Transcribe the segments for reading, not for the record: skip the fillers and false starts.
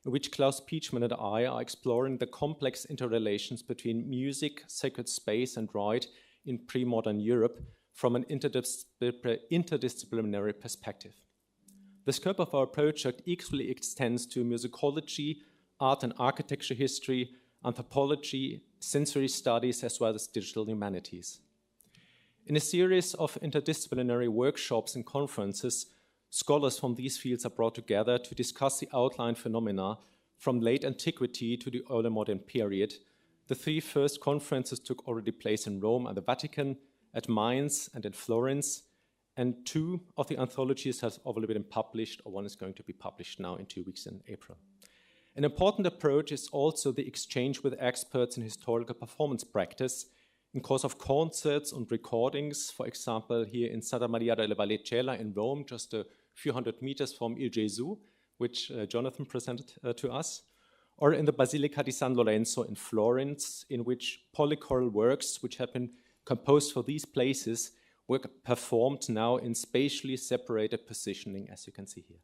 in which Klaus Pietschmann and I are exploring the complex interrelations between music, sacred space, and rite in pre-modern Europe from an interdisciplinary perspective. The scope of our project equally extends to musicology, art and architecture history, anthropology, sensory studies, as well as digital humanities. In a series of interdisciplinary workshops and conferences, scholars from these fields are brought together to discuss the outline phenomena from late antiquity to the early modern period. The three first conferences took already place in Rome and the Vatican, at Mainz and in Florence, and two of the anthologies have already been published, or one is going to be published now in 2 weeks in April. An important approach is also the exchange with experts in historical performance practice in course of concerts and recordings, for example, here in Santa Maria della Vallicella in Rome, just a few hundred meters from Il Gesù, which Jonathan presented to us, or in the Basilica di San Lorenzo in Florence, in which polychoral works, which had been composed for these places, were performed now in spatially separated positioning, as you can see here.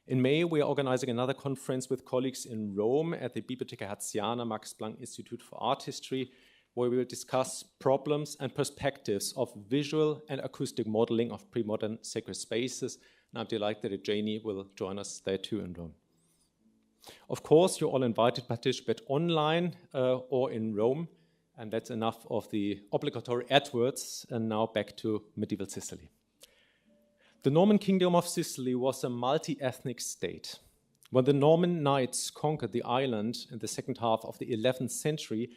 In May, we are organizing another conference with colleagues in Rome at the Bibliotheca Hertziana Max Planck Institute for Art History, where we will discuss problems and perspectives of visual and acoustic modeling of pre-modern sacred spaces. And I'm delighted that Janie will join us there too in Rome. Of course, you're all invited to participate online or in Rome, and that's enough of the obligatory AdWords, and now back to medieval Sicily. The Norman Kingdom of Sicily was a multi-ethnic state. When the Norman knights conquered the island in the second half of the 11th century,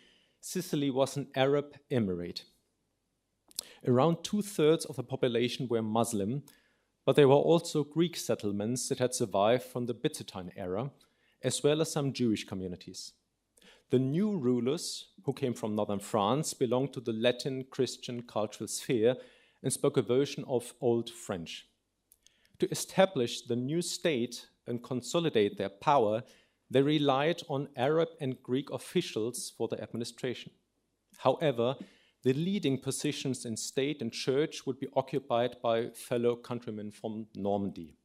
Sicily was an Arab emirate. Around 2/3 of the population were Muslim, but there were also Greek settlements that had survived from the Byzantine era, as well as some Jewish communities. The new rulers, who came from northern France, belonged to the Latin Christian cultural sphere and spoke a version of Old French. To establish the new state and consolidate their power, they relied on Arab and Greek officials for their administration. However, the leading positions in state and church would be occupied by fellow countrymen from Normandy.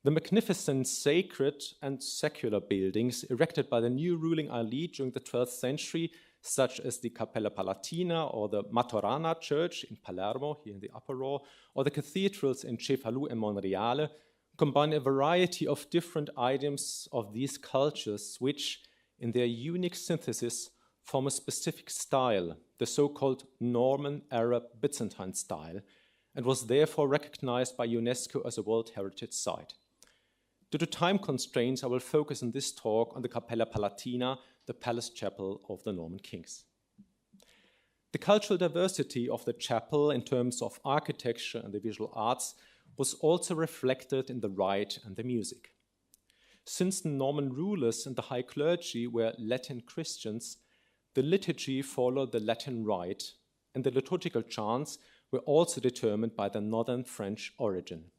The magnificent sacred and secular buildings erected by the new ruling elite during the 12th century, such as the Capella Palatina or the Maturana Church in Palermo, here in the Upper Raw, or the cathedrals in Cefalù and Monreale, combine a variety of different items of these cultures, which, in their unique synthesis, form a specific style, the so-called Norman Arab Byzantine style, and was therefore recognized by UNESCO as a World Heritage Site. Due to time constraints, I will focus in this talk on the Capella Palatina, the palace chapel of the Norman kings. The cultural diversity of the chapel in terms of architecture and the visual arts was also reflected in the rite and the music. Since the Norman rulers and the high clergy were Latin Christians, the liturgy followed the Latin rite, and the liturgical chants were also determined by their northern French origin.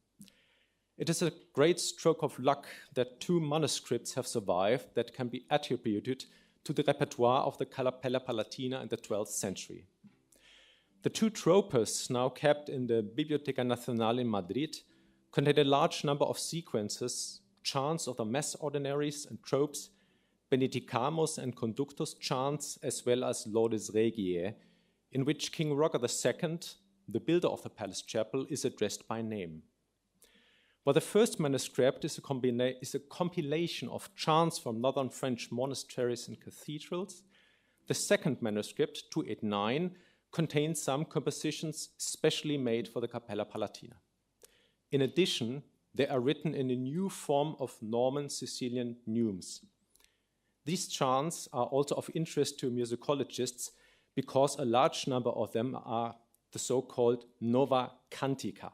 It is a great stroke of luck that 2 manuscripts have survived that can be attributed to the repertoire of the Capella Palatina in the 12th century. The 2 tropes, now kept in the Biblioteca Nacional in Madrid, contain a large number of sequences, chants of the Mass ordinaries and tropes, Benedicamus and Conductus chants, as well as Laudes Regiae, in which King Roger II, the builder of the palace chapel, is addressed by name. While the first manuscript is a compilation of chants from northern French monasteries and cathedrals, the second manuscript, 289, contains some compositions specially made for the Capella Palatina. In addition, they are written in a new form of Norman Sicilian neumes. These chants are also of interest to musicologists because a large number of them are the so-called nova cantica,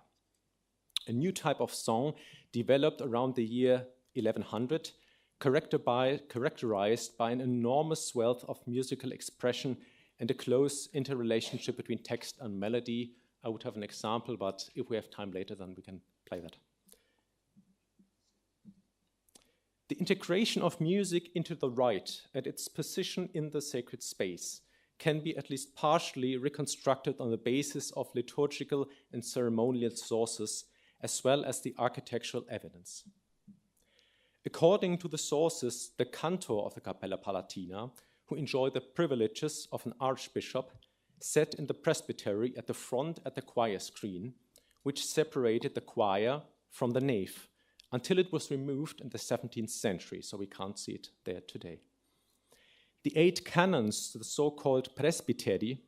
a new type of song developed around the year 1100, characterized by an enormous wealth of musical expression and a close interrelationship between text and melody. I would have an example, but if we have time later, then we can play that. The integration of music into the rite and its position in the sacred space can be at least partially reconstructed on the basis of liturgical and ceremonial sources, as well as the architectural evidence. According to the sources, the cantor of the Capella Palatina, who enjoyed the privileges of an archbishop, sat in the presbytery at the front at the choir screen, which separated the choir from the nave, until it was removed in the 17th century, so we can't see it there today. The 8 canons, the so-called presbyteri,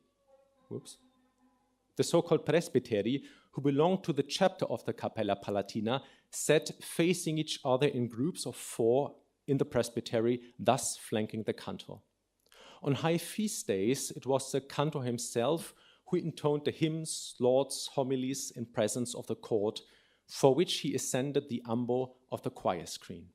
who belonged to the chapter of the Capella Palatina, sat facing each other in groups of 4 in the presbytery, thus flanking the cantor. On high feast days, it was the cantor himself who intoned the hymns, lauds, homilies in presence of the court, for which he ascended the ambo of the choir screen.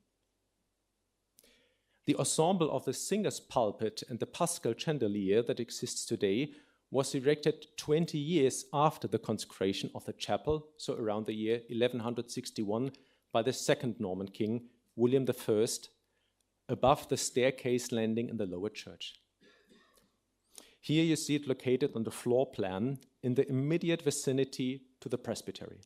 The ensemble of the singer's pulpit and the paschal chandelier that exists today was erected 20 years after the consecration of the chapel, so around the year 1161, by the second Norman king, William I, above the staircase landing in the lower church. Here you see it located on the floor plan in the immediate vicinity to the presbytery.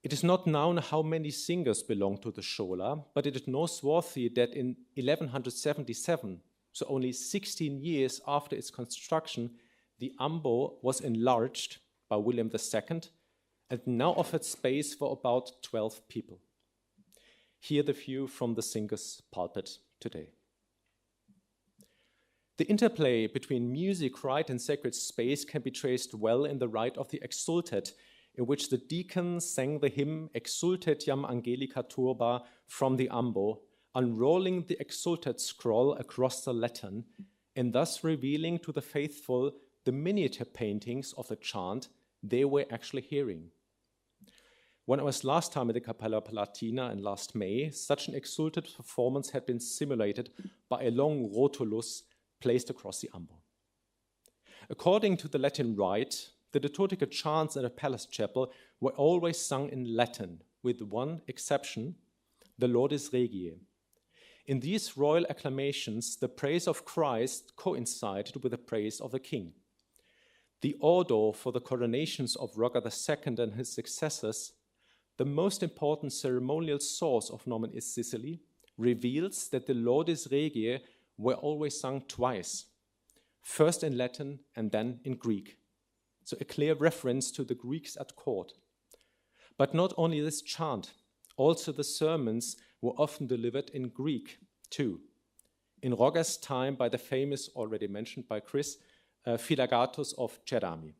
It is not known how many singers belong to the shola, but it is noteworthy that in 1177, so only 16 years after its construction, the ambo was enlarged by William II and now offered space for about 12 people. Here the view from the singer's pulpit today. The interplay between music, rite, and sacred space can be traced well in the rite of the Exsultet, in which the deacon sang the hymn Exsultet jam angelica turba from the ambo, unrolling the Exsultet scroll across the Latin, and thus revealing to the faithful the miniature paintings of the chant they were actually hearing. When I was last time at the Capella Palatina in last May, such an Exsultet performance had been simulated by a long rotulus placed across the ambo. According to the Latin rite, the liturgical chants in the palace chapel were always sung in Latin, with one exception, the Laudes Regiae. In these royal acclamations, the praise of Christ coincided with the praise of the king. The ordo for the coronations of Roger II and his successors, the most important ceremonial source of Norman East Sicily, reveals that the Laudes Regiae were always sung twice, first in Latin and then in Greek. So a clear reference to the Greeks at court. But not only this chant, also the sermons were often delivered in Greek too. In Roger's time by the famous, already mentioned by Chris, Philagatos of Cerami.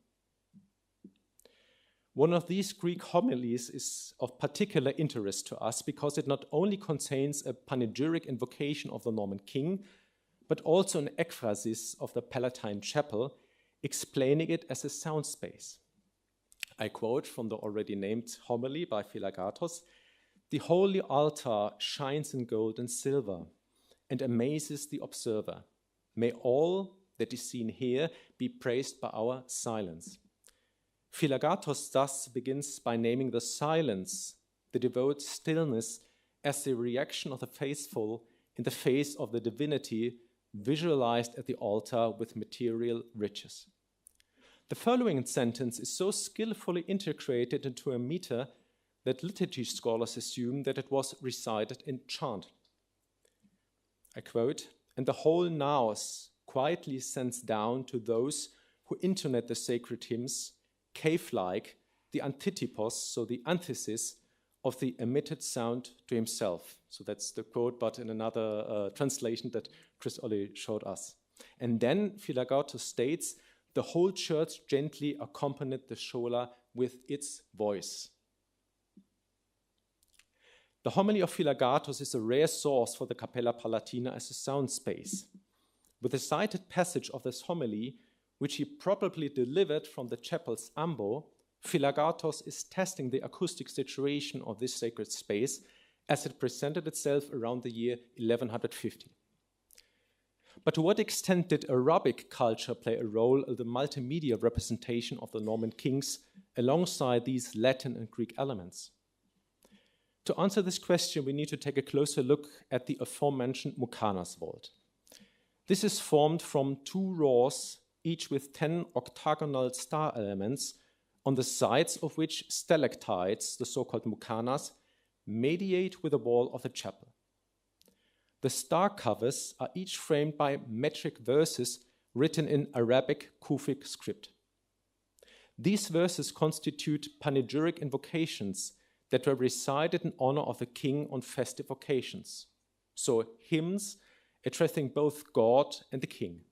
One of these Greek homilies is of particular interest to us because it not only contains a panegyric invocation of the Norman king, but also an ekphrasis of the Palatine Chapel, explaining it as a sound space. I quote from the already named homily by Philagatos: "The holy altar shines in gold and silver and amazes the observer. May all that is seen here be praised by our silence." Philagatos thus begins by naming the silence, the devout stillness, as the reaction of the faithful in the face of the divinity visualized at the altar with material riches. The following sentence is so skillfully integrated into a meter that liturgy scholars assume that it was recited in chant. I quote, "And the whole naos quietly sends down to those who intonate the sacred hymns, cave-like, the antitypos, so the antithesis of the emitted sound to himself." So that's the quote, but in another translation that Chris Olli showed us. And then Philagatos states, "The whole church gently accompanied the shola with its voice." The homily of Philagatos is a rare source for the Capella Palatina as a sound space. With the cited passage of this homily, which he probably delivered from the chapel's ambo, Philagatos is testing the acoustic situation of this sacred space as it presented itself around the year 1150. But to what extent did Arabic culture play a role in the multimedia representation of the Norman kings alongside these Latin and Greek elements? To answer this question, we need to take a closer look at the aforementioned Mukanas vault. This is formed from 2 rows, each with 10 octagonal star elements, on the sides of which stalactites, the so-called Mukanas, mediate with the wall of the chapel. The star covers are each framed by metric verses written in Arabic Kufic script. These verses constitute panegyric invocations that were recited in honor of the king on festive occasions, so hymns addressing both God and the king.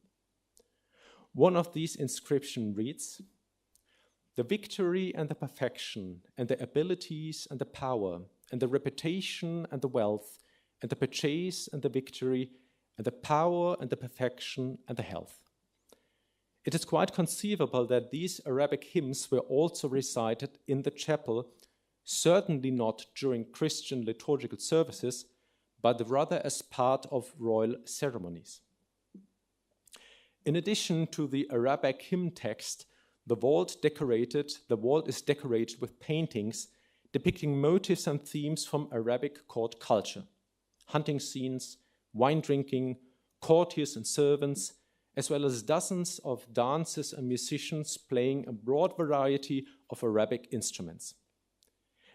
One of these inscriptions reads, "The victory and the perfection, and the abilities and the power, and the reputation and the wealth, and the purchase and the victory, and the power and the perfection and the health." It is quite conceivable that these Arabic hymns were also recited in the chapel, certainly not during Christian liturgical services, but rather as part of royal ceremonies. In addition to the Arabic hymn text, the wall is decorated with paintings depicting motifs and themes from Arabic court culture, hunting scenes, wine drinking, courtiers and servants, as well as dozens of dancers and musicians playing a broad variety of Arabic instruments.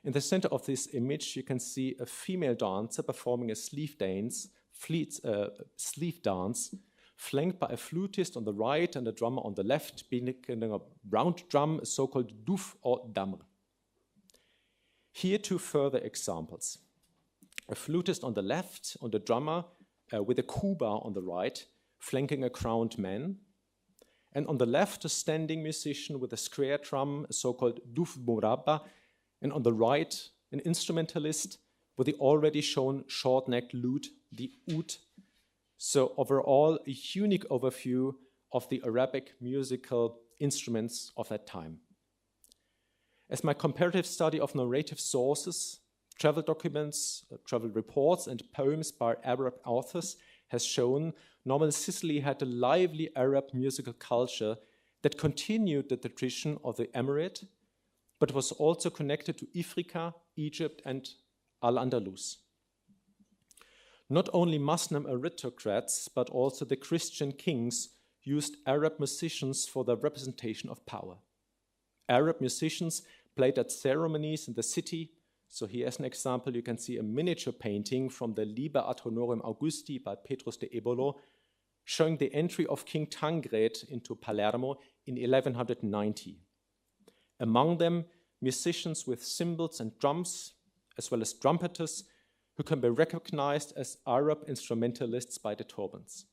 In the center of this image, you can see a female dancer performing a sleeve dance, flanked by a flutist on the right and a drummer on the left, beating a round drum, a so-called duf or damr. Here two further examples. A flutist on the left, and a drummer with a kuba on the right, flanking a crowned man. And on the left, a standing musician with a square drum, a so-called duf murabba, and on the right, an instrumentalist with the already shown short-necked lute, the oud. So overall, a unique overview of the Arabic musical instruments of that time. As my comparative study of narrative sources, travel documents, travel reports, and poems by Arab authors has shown, Northern Sicily had a lively Arab musical culture that continued the tradition of the Emirate, but was also connected to Ifriqa, Egypt, and Al-Andalus. Not only Muslim aristocrats, but also the Christian kings used Arab musicians for their representation of power. Arab musicians played at ceremonies in the city. So here as an example, you can see a miniature painting from the Liber ad honorem Augusti by Petrus de Ebolo, showing the entry of King Tancred into Palermo in 1190. Among them, musicians with cymbals and drums, as well as trumpeters, who can be recognized as Arab instrumentalists by the turbans.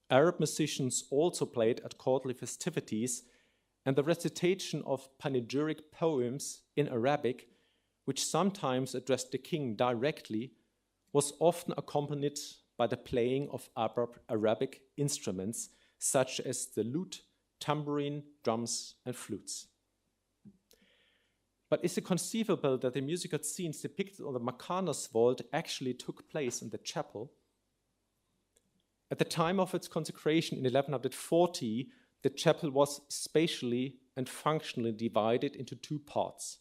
Arab musicians also played at courtly festivities, and the recitation of panegyric poems in Arabic, which sometimes addressed the king directly, was often accompanied by the playing of Arabic instruments, such as the lute, tambourine, drums, and flutes. But is it conceivable that the musical scenes depicted on the Macanas vault actually took place in the chapel? At the time of its consecration in 1140, the chapel was spatially and functionally divided into two parts.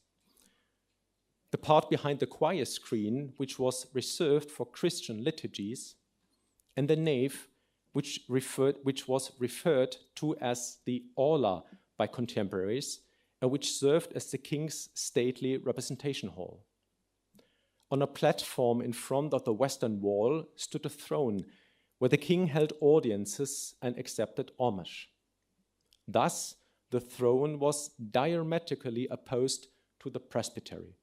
The part behind the choir screen, which was reserved for Christian liturgies, and the nave, which was referred to as the aula by contemporaries, and which served as the king's stately representation hall. On a platform in front of the western wall stood a throne where the king held audiences and accepted homage. Thus, the throne was diametrically opposed to the presbytery.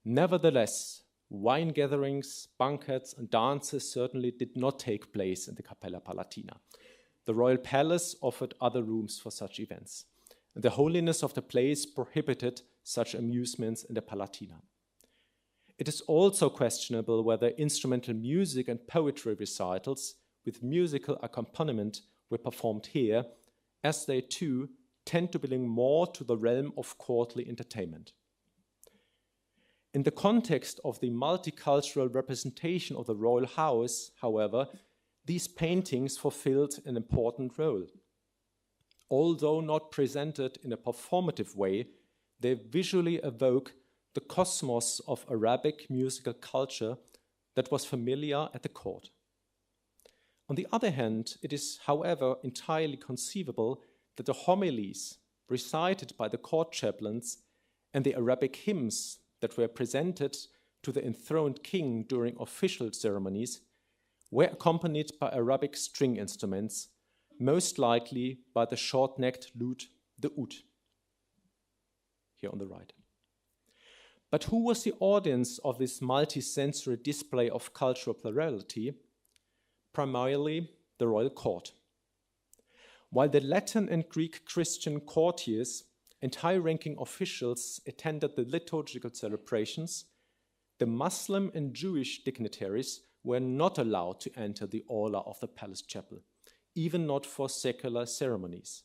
Nevertheless, wine gatherings, banquets, and dances certainly did not take place in the Capella Palatina. The royal palace offered other rooms for such events. The holiness of the place prohibited such amusements in the Palatina. It is also questionable whether instrumental music and poetry recitals with musical accompaniment were performed here, as they too tend to belong more to the realm of courtly entertainment. In the context of the multicultural representation of the royal house, however, these paintings fulfilled an important role. Although not presented in a performative way, they visually evoke the cosmos of Arabic musical culture that was familiar at the court. On the other hand, it is, however, entirely conceivable that the homilies recited by the court chaplains and the Arabic hymns that were presented to the enthroned king during official ceremonies were accompanied by Arabic string instruments, most likely by the short-necked lute, the oud, here on the right. But who was the audience of this multi-sensory display of cultural plurality? Primarily the royal court. While the Latin and Greek Christian courtiers and high-ranking officials attended the liturgical celebrations, the Muslim and Jewish dignitaries were not allowed to enter the aula of the palace chapel, even not for secular ceremonies.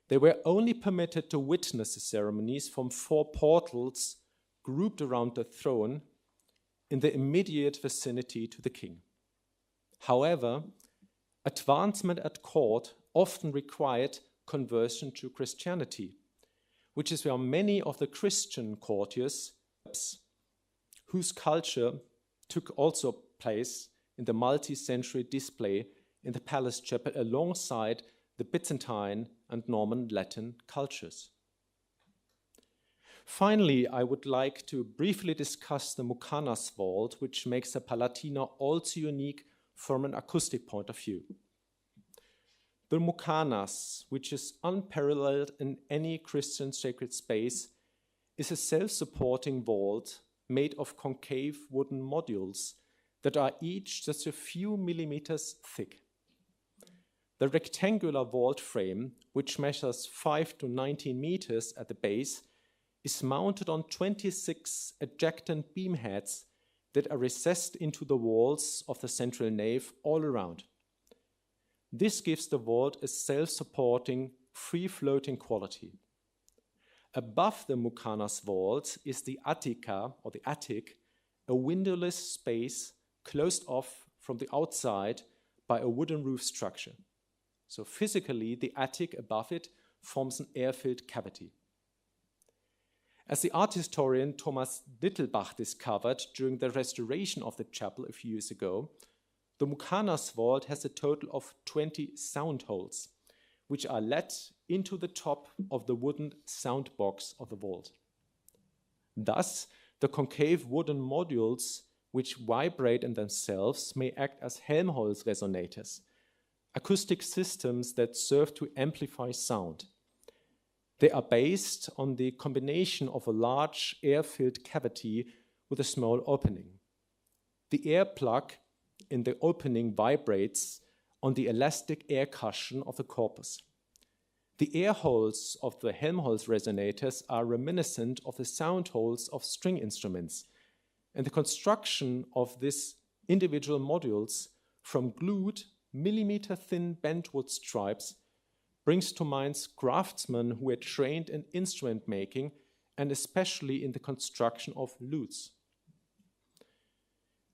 They were only permitted to witness the ceremonies from 4 portals grouped around the throne in the immediate vicinity to the king. However, advancement at court often required conversion to Christianity, which is where many of the Christian courtiers, whose culture took also place in the multi-century display in the palace chapel alongside the Byzantine and Norman Latin cultures. Finally, I would like to briefly discuss the Mucanas vault, which makes the Palatina also unique from an acoustic point of view. The Mucanas, which is unparalleled in any Christian sacred space, is a self-supporting vault made of concave wooden modules that are each just a few millimeters thick. The rectangular vault frame, which measures 5 to 19 meters at the base, is mounted on 26 adjacent beam heads that are recessed into the walls of the central nave all around. This gives the vault a self-supporting, free-floating quality. Above the Mucanas vault is the attica, or the attic, a windowless space closed off from the outside by a wooden roof structure. So physically, the attic above it forms an air-filled cavity. As the art historian Thomas Dittelbach discovered during the restoration of the chapel a few years ago, the Mucanas vault has a total of 20 sound holes, which are let into the top of the wooden sound box of the vault. Thus, the concave wooden modules, which vibrate in themselves, may act as Helmholtz resonators, acoustic systems that serve to amplify sound. They are based on the combination of a large air-filled cavity with a small opening. The air plug in the opening vibrates on the elastic air cushion of the corpus. The air holes of the Helmholtz resonators are reminiscent of the sound holes of string instruments, and the construction of these individual modules from glued millimeter-thin bentwood stripes brings to mind craftsmen who were trained in instrument making and especially in the construction of lutes.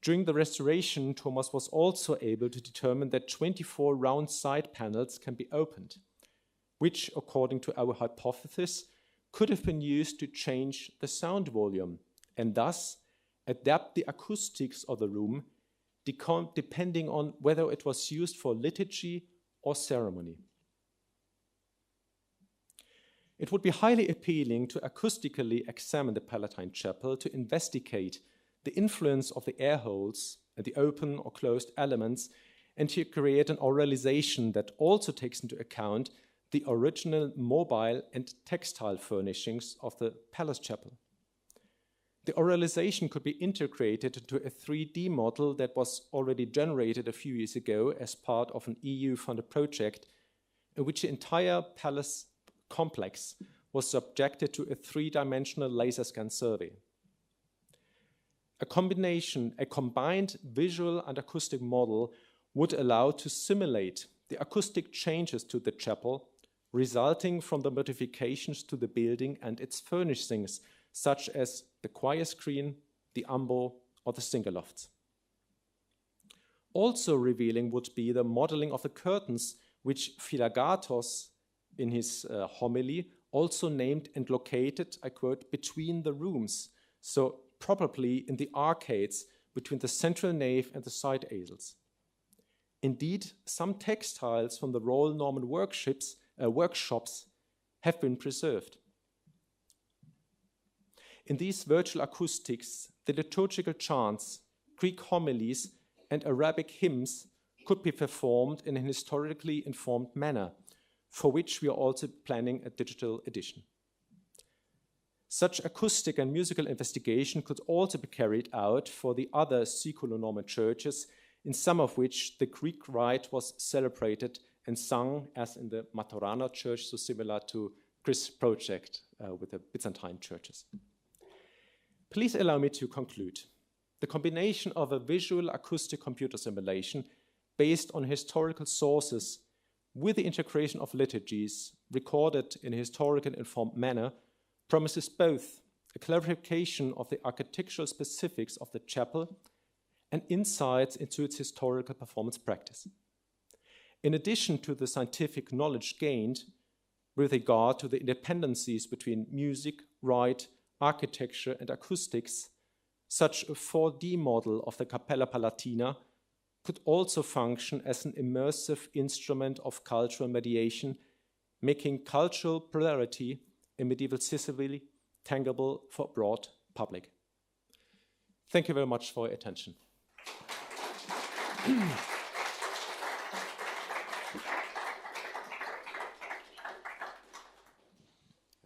During the restoration, Thomas was also able to determine that 24 round side panels can be opened, which, according to our hypothesis, could have been used to change the sound volume and thus adapt the acoustics of the room depending on whether it was used for liturgy or ceremony. It would be highly appealing to acoustically examine the Palatine Chapel to investigate the influence of the air holes and the open or closed elements and to create an oralization that also takes into account the original mobile and textile furnishings of the Palace Chapel. The oralization could be integrated into a 3D model that was already generated a few years ago as part of an EU-funded project in which the entire palace complex was subjected to a 3-dimensional laser scan survey. A combined visual and acoustic model would allow to simulate the acoustic changes to the chapel resulting from the modifications to the building and its furnishings, such as the choir screen, the ambo, or the singer lofts. Also revealing would be the modeling of the curtains, which Philagatos, in his homily, also named and located, I quote, between the rooms, so probably in the arcades between the central nave and the side aisles. Indeed, some textiles from the Royal Norman workshops have been preserved. In these virtual acoustics, the liturgical chants, Greek homilies, and Arabic hymns could be performed in an historically informed manner, for which we are also planning a digital edition. Such acoustic and musical investigation could also be carried out for the other Siculo-Norman churches, in some of which the Greek rite was celebrated and sung, as in the Maturana church, so similar to Chris' project with the Byzantine churches. Please allow me to conclude. The combination of a visual acoustic computer simulation based on historical sources with the integration of liturgies recorded in a historical and informed manner promises both a clarification of the architectural specifics of the chapel and insights into its historical performance practice. In addition to the scientific knowledge gained with regard to the independencies between music, rite, architecture, and acoustics, such a 4D model of the Capella Palatina could also function as an immersive instrument of cultural mediation, making cultural plurality in medieval Sicily tangible for a broad public. Thank you very much for your attention. We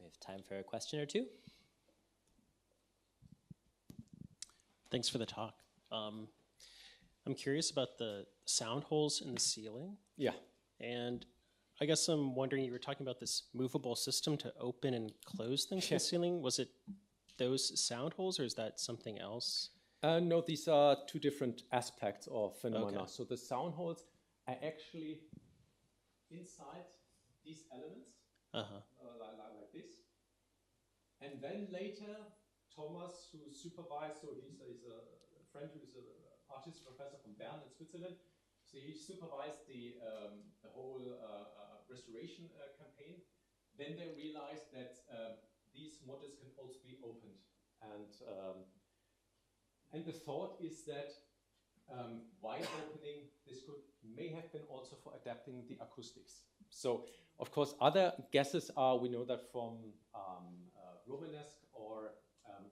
have time for a question or two. Thanks for the talk. I'm curious about the sound holes in the ceiling. Yeah. And I guess I'm wondering, you were talking about this movable system to open and close things in the ceiling. Was it those sound holes, or is that something else? No, these are two different aspects of phenomena. Okay. So the sound holes are actually inside these elements, like this. And then later, Thomas, who supervised, so he's a friend who's an artist professor from Bern in Switzerland. So he supervised the whole restoration campaign. Then they realized that these models can also be opened. And the thought is that wide opening, this may have been also for adapting the acoustics. So, of course, other guesses are, we know that from Romanesque or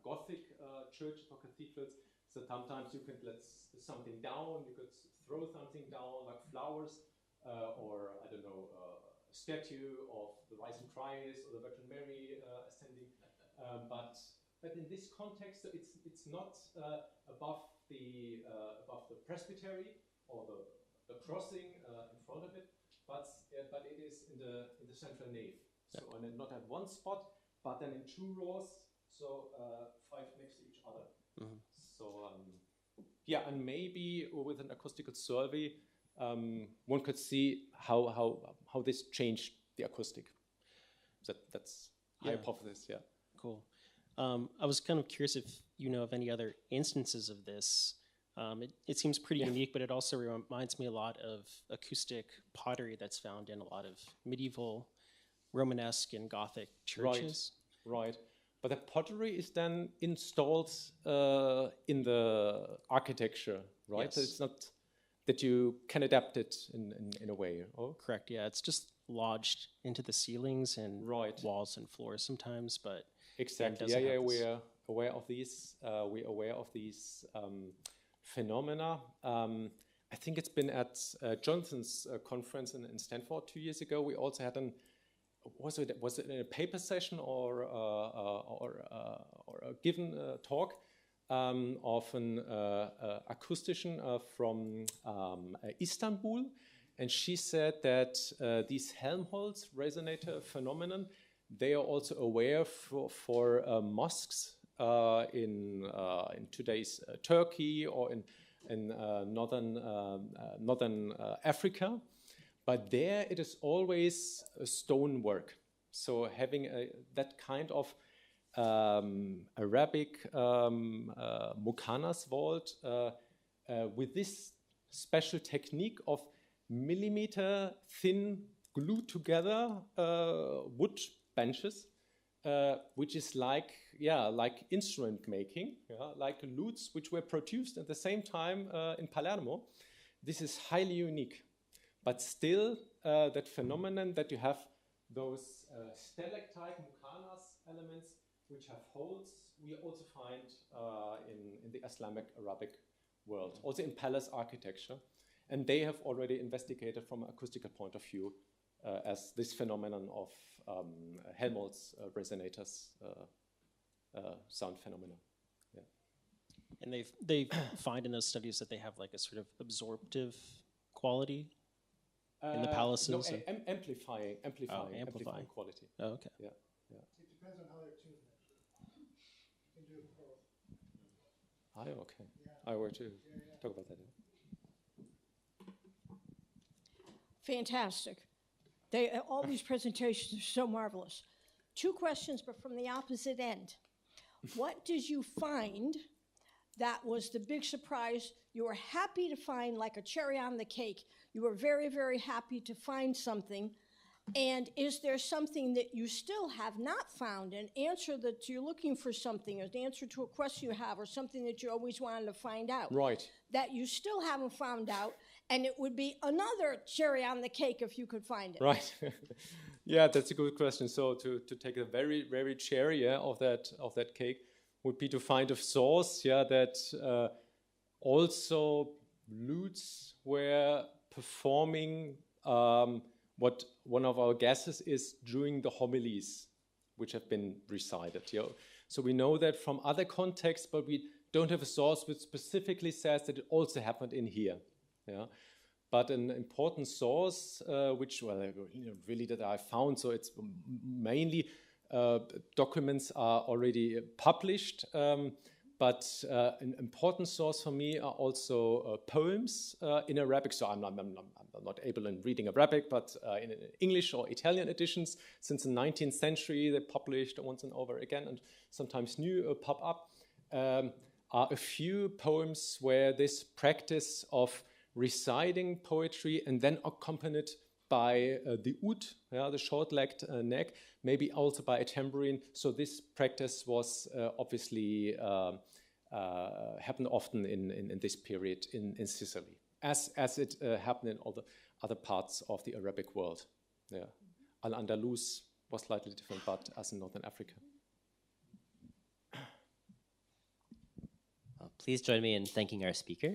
Gothic churches or cathedrals, so sometimes you could let something down, you could throw something down like flowers, or I don't know, a statue of the rising Christ or the Virgin Mary ascending. But in this context, it's not above the presbytery or the crossing in front of it, but it is in the central nave. So and then not at one spot, but then in two rows. So 5 next to each other. Mm-hmm. So yeah, and maybe with an acoustical survey, one could see how this changed the acoustic. That's my hypothesis. Yeah. Cool. I was kind of curious if you know of any other instances of this. It seems pretty unique, but it also reminds me a lot of acoustic pottery that's found in a lot of medieval Romanesque and Gothic churches. Right. But the pottery is then installed in the architecture, right? Yes. So it's not that you can adapt it in a way. Oh? Correct, yeah. It's just lodged into the ceilings and walls and floors sometimes, but exactly. Yeah. We're aware of these. We're aware of these phenomena. I think it's been at Jonathan's conference in Stanford 2 years ago. We also had was it in a paper session or a given talk of an acoustician from Istanbul, and she said that these Helmholtz resonator phenomenon, they are also aware for mosques in today's Turkey or in northern Africa. But there it is always stonework. So having that kind of Arabic Mukanas vault with this special technique of millimeter thin glued together wood benches, which is like instrument making, like lutes which were produced at the same time in Palermo. This is highly unique. But still, that phenomenon that you have those stalactite Mukanas elements which have holes we also find in the Islamic Arabic world, also in palace architecture. And they have already investigated from an acoustical point of view as this phenomenon of Helmholtz resonators sound phenomena. Yeah. And they find in those studies that they have like a sort of absorptive quality in the palaces. No, amplifying quality. Oh, okay. Yeah, yeah. It depends on how they're tuned. Actually, you can do both. Okay. I were to talk about that. Fantastic. All these presentations are so marvelous. 2 questions, but from the opposite end. What did you find that was the big surprise? You were happy to find, like a cherry on the cake. You were very, very happy to find something. And is there something that you still have not found, an answer that you're looking for something, or the answer to a question you have, or something that you always wanted to find out? Right. That you still haven't found out, and it would be another cherry on the cake if you could find it. Right. Yeah, that's a good question. So to take a very, very cherry of that cake would be to find a source that also lutes were performing what one of our guesses is during the homilies which have been recited. So we know that from other contexts, but we don't have a source which specifically says that it also happened in here. Yeah. But an important source, which really that I found, so it's mainly documents are already published, but an important source for me are also poems in Arabic. So I'm not able in reading Arabic, but in English or Italian editions. Since the 19th century, they published once and over again, and sometimes new pop up, are a few poems where this practice of reciting poetry and then accompanied by the oud, the short-legged neck, maybe also by a tambourine. So this practice was obviously happened often in this period in Sicily, as it happened in all the other parts of the Arabic world. Yeah. Al-Andalus was slightly different, but as in Northern Africa. Please join me in thanking our speaker.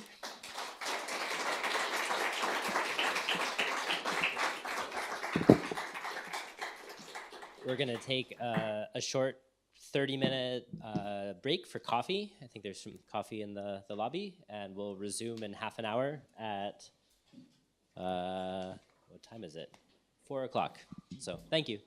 We're going to take a short 30-minute break for coffee. I think there's some coffee in the lobby, and we'll resume in half an hour at, what time is it? 4 o'clock. So thank you.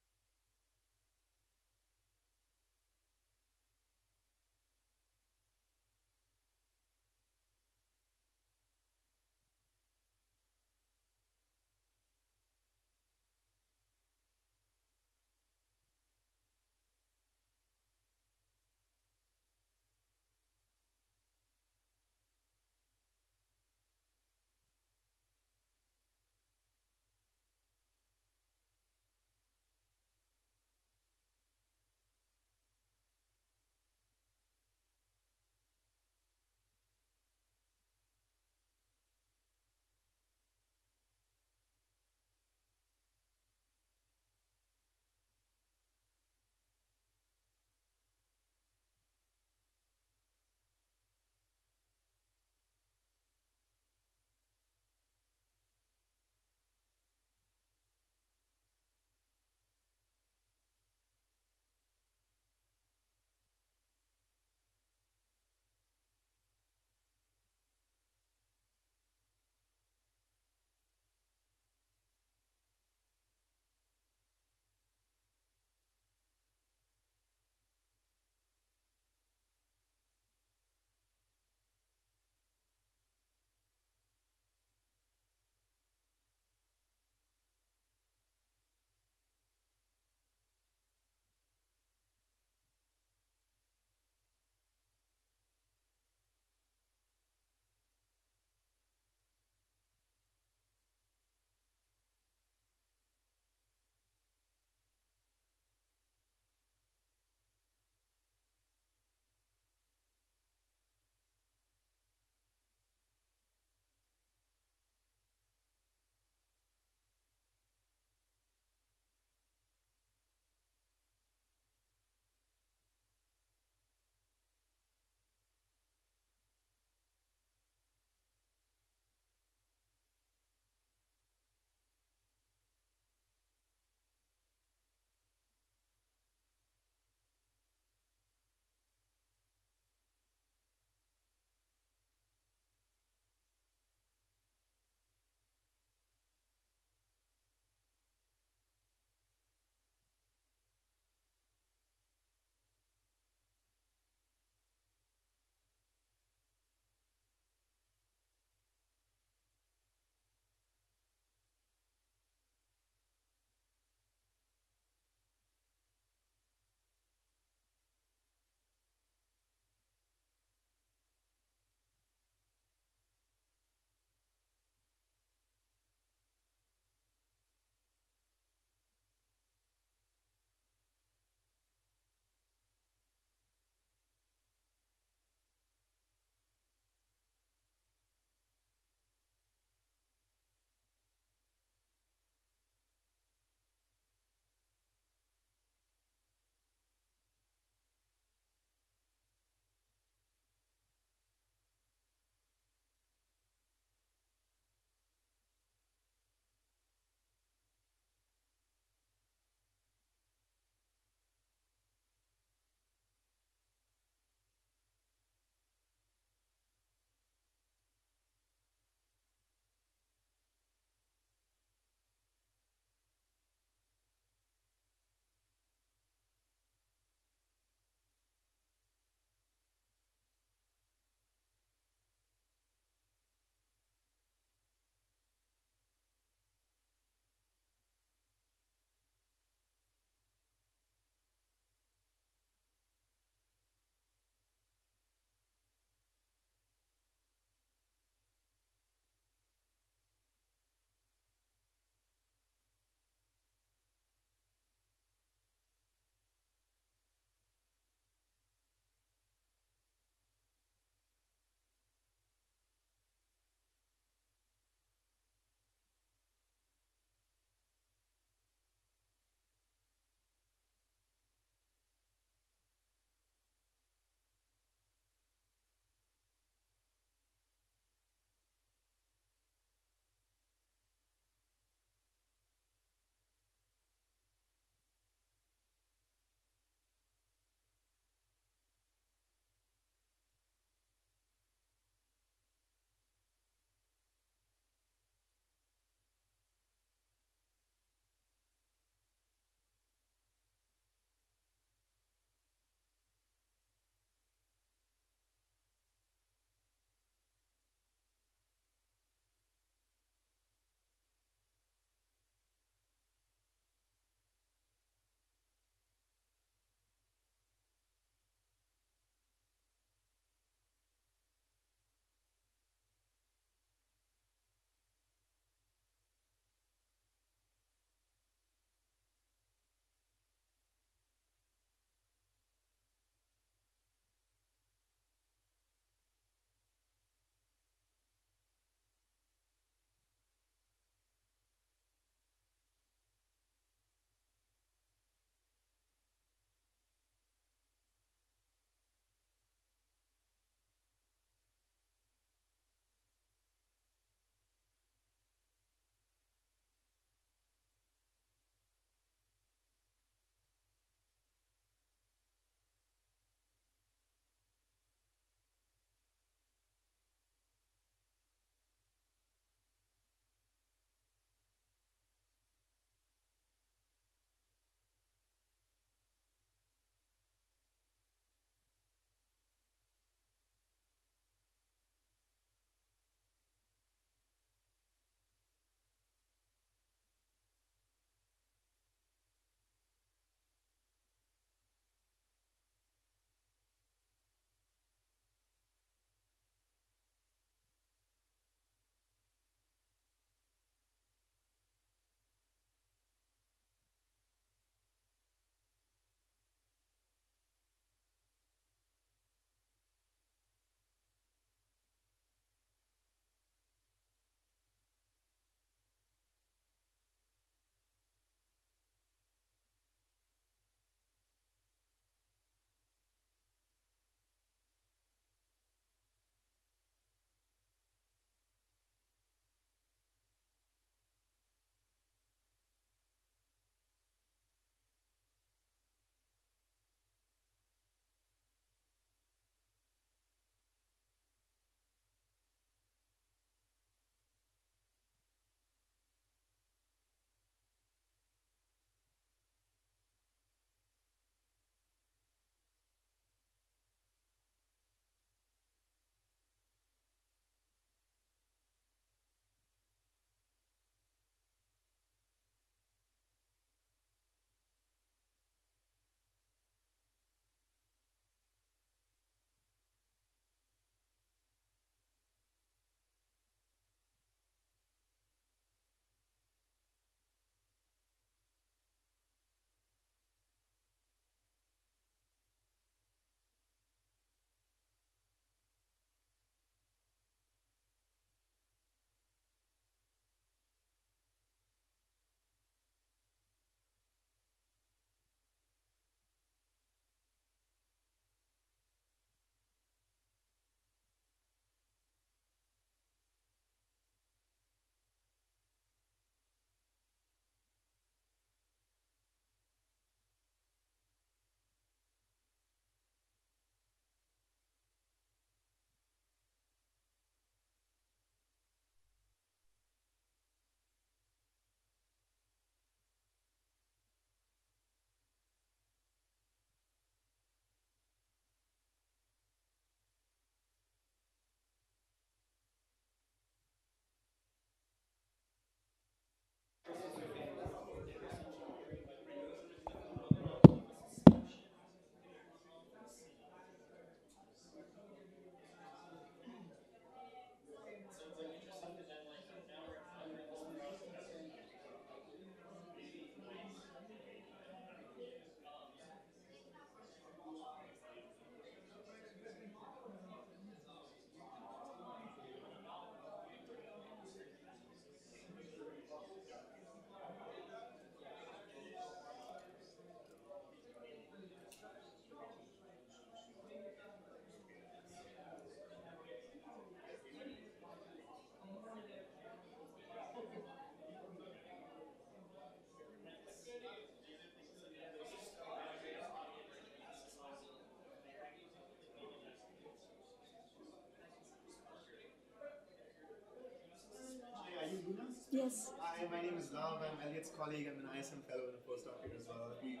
Nice. Hi, my name is Love. I'm Elliot's colleague. I'm an ISM Fellow and a postdoc here as well. I'll be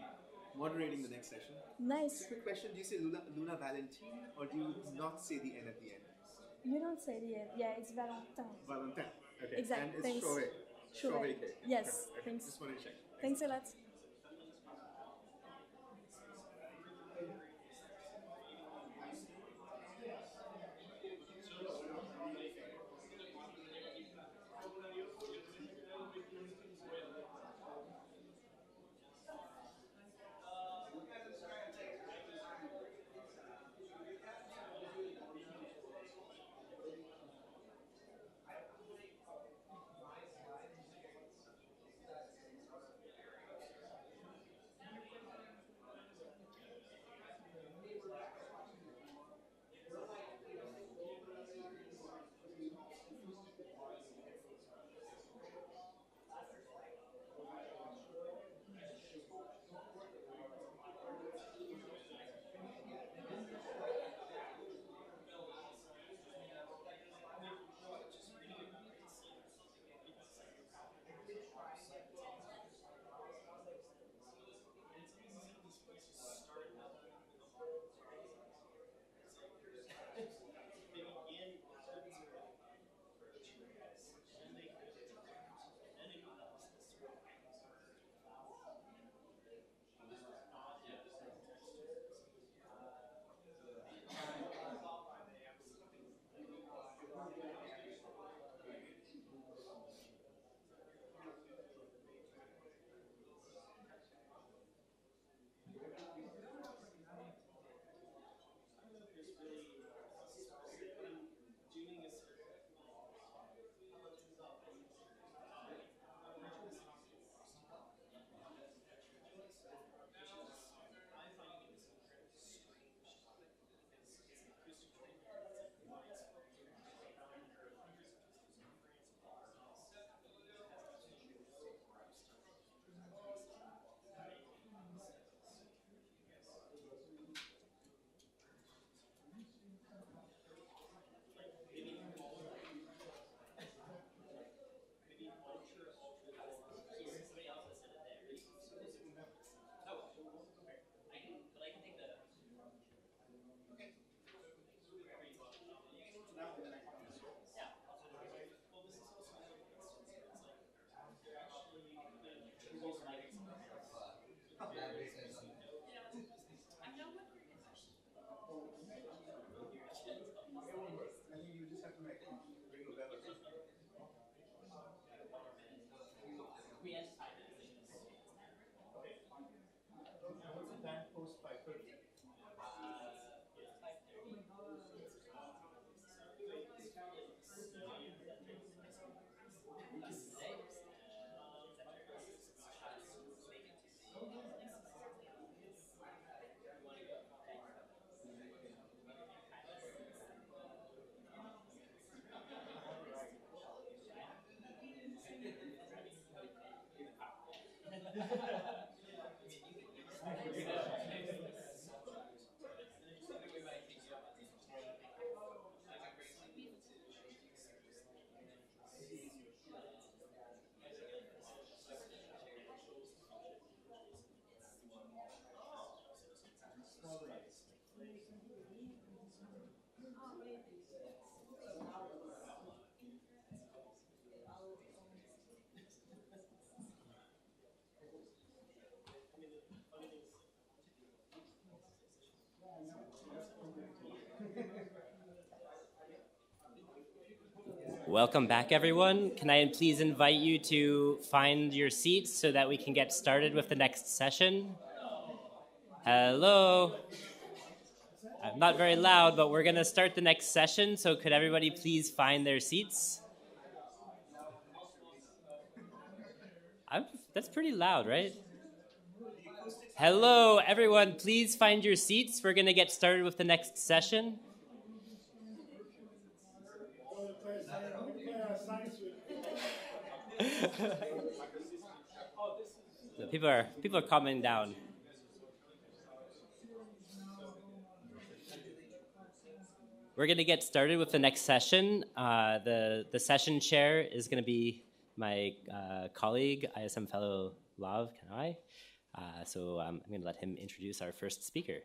moderating the next session. Nice. Quick question, do you say Luna Valentine or do you not say the N at the end? You don't say the end. Yeah, it's Valentin. Valentin. Okay. Exactly. And it's Thanks. Chauvet. Chauvet Cave. Yes. Okay. Thanks. Just wanted to check. Thanks a lot. Welcome back, everyone. Can I please invite you to find your seats so that we can get started with the next session? Hello. I'm not very loud, but we're going to start the next session, so could everybody please find their seats? That's pretty loud, right? Hello, everyone. Please find your seats. We're going to get started with the next session. So people are calming down. We're going to get started with the next session. The session chair is going to be my colleague, ISM Fellow Lav Kanai. So I'm going to let him introduce our first speaker.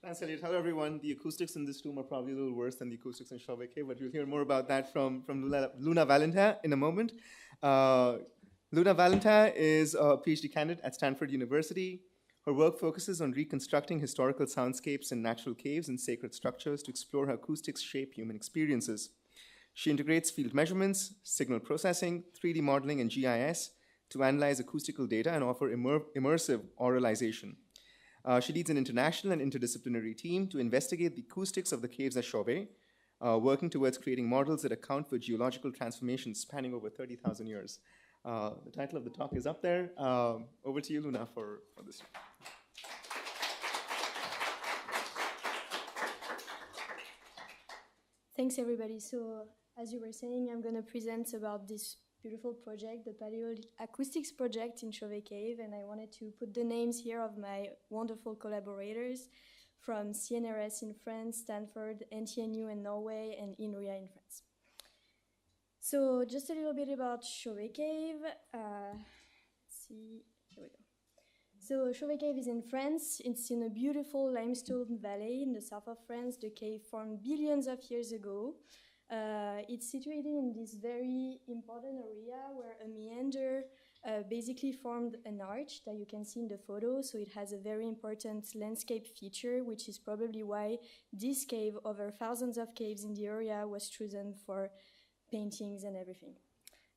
Thanks, Elliot. Hello, everyone. The acoustics in this room are probably a little worse than the acoustics in Chauvet Cave, but you'll hear more about that from Luna Valentin in a moment. Luna Valentin is a PhD candidate at Stanford University. Her work focuses on reconstructing historical soundscapes in natural caves and sacred structures to explore how acoustics shape human experiences. She integrates field measurements, signal processing, 3D modeling, and GIS to analyze acoustical data and offer immersive oralization. She leads an international and interdisciplinary team to investigate the acoustics of the caves at Chauvet, working towards creating models that account for geological transformations spanning over 30,000 years. The title of the talk is up there. Over to you, Luna, for this. Thanks, everybody. So, as you were saying, I'm going to present about this beautiful project, the Acoustics project in Chauvet Cave, and I wanted to put the names here of my wonderful collaborators from CNRS in France, Stanford, NTNU in Norway, and INRIA in France. So just a little bit about Chauvet Cave. Let's see, here we go. So Chauvet Cave is in France. It's in a beautiful limestone valley in the south of France. The cave formed billions of years ago. It's situated in this very important area where a meander basically formed an arch that you can see in the photo. So it has a very important landscape feature, which is probably why this cave, over thousands of caves in the area, was chosen for paintings and everything.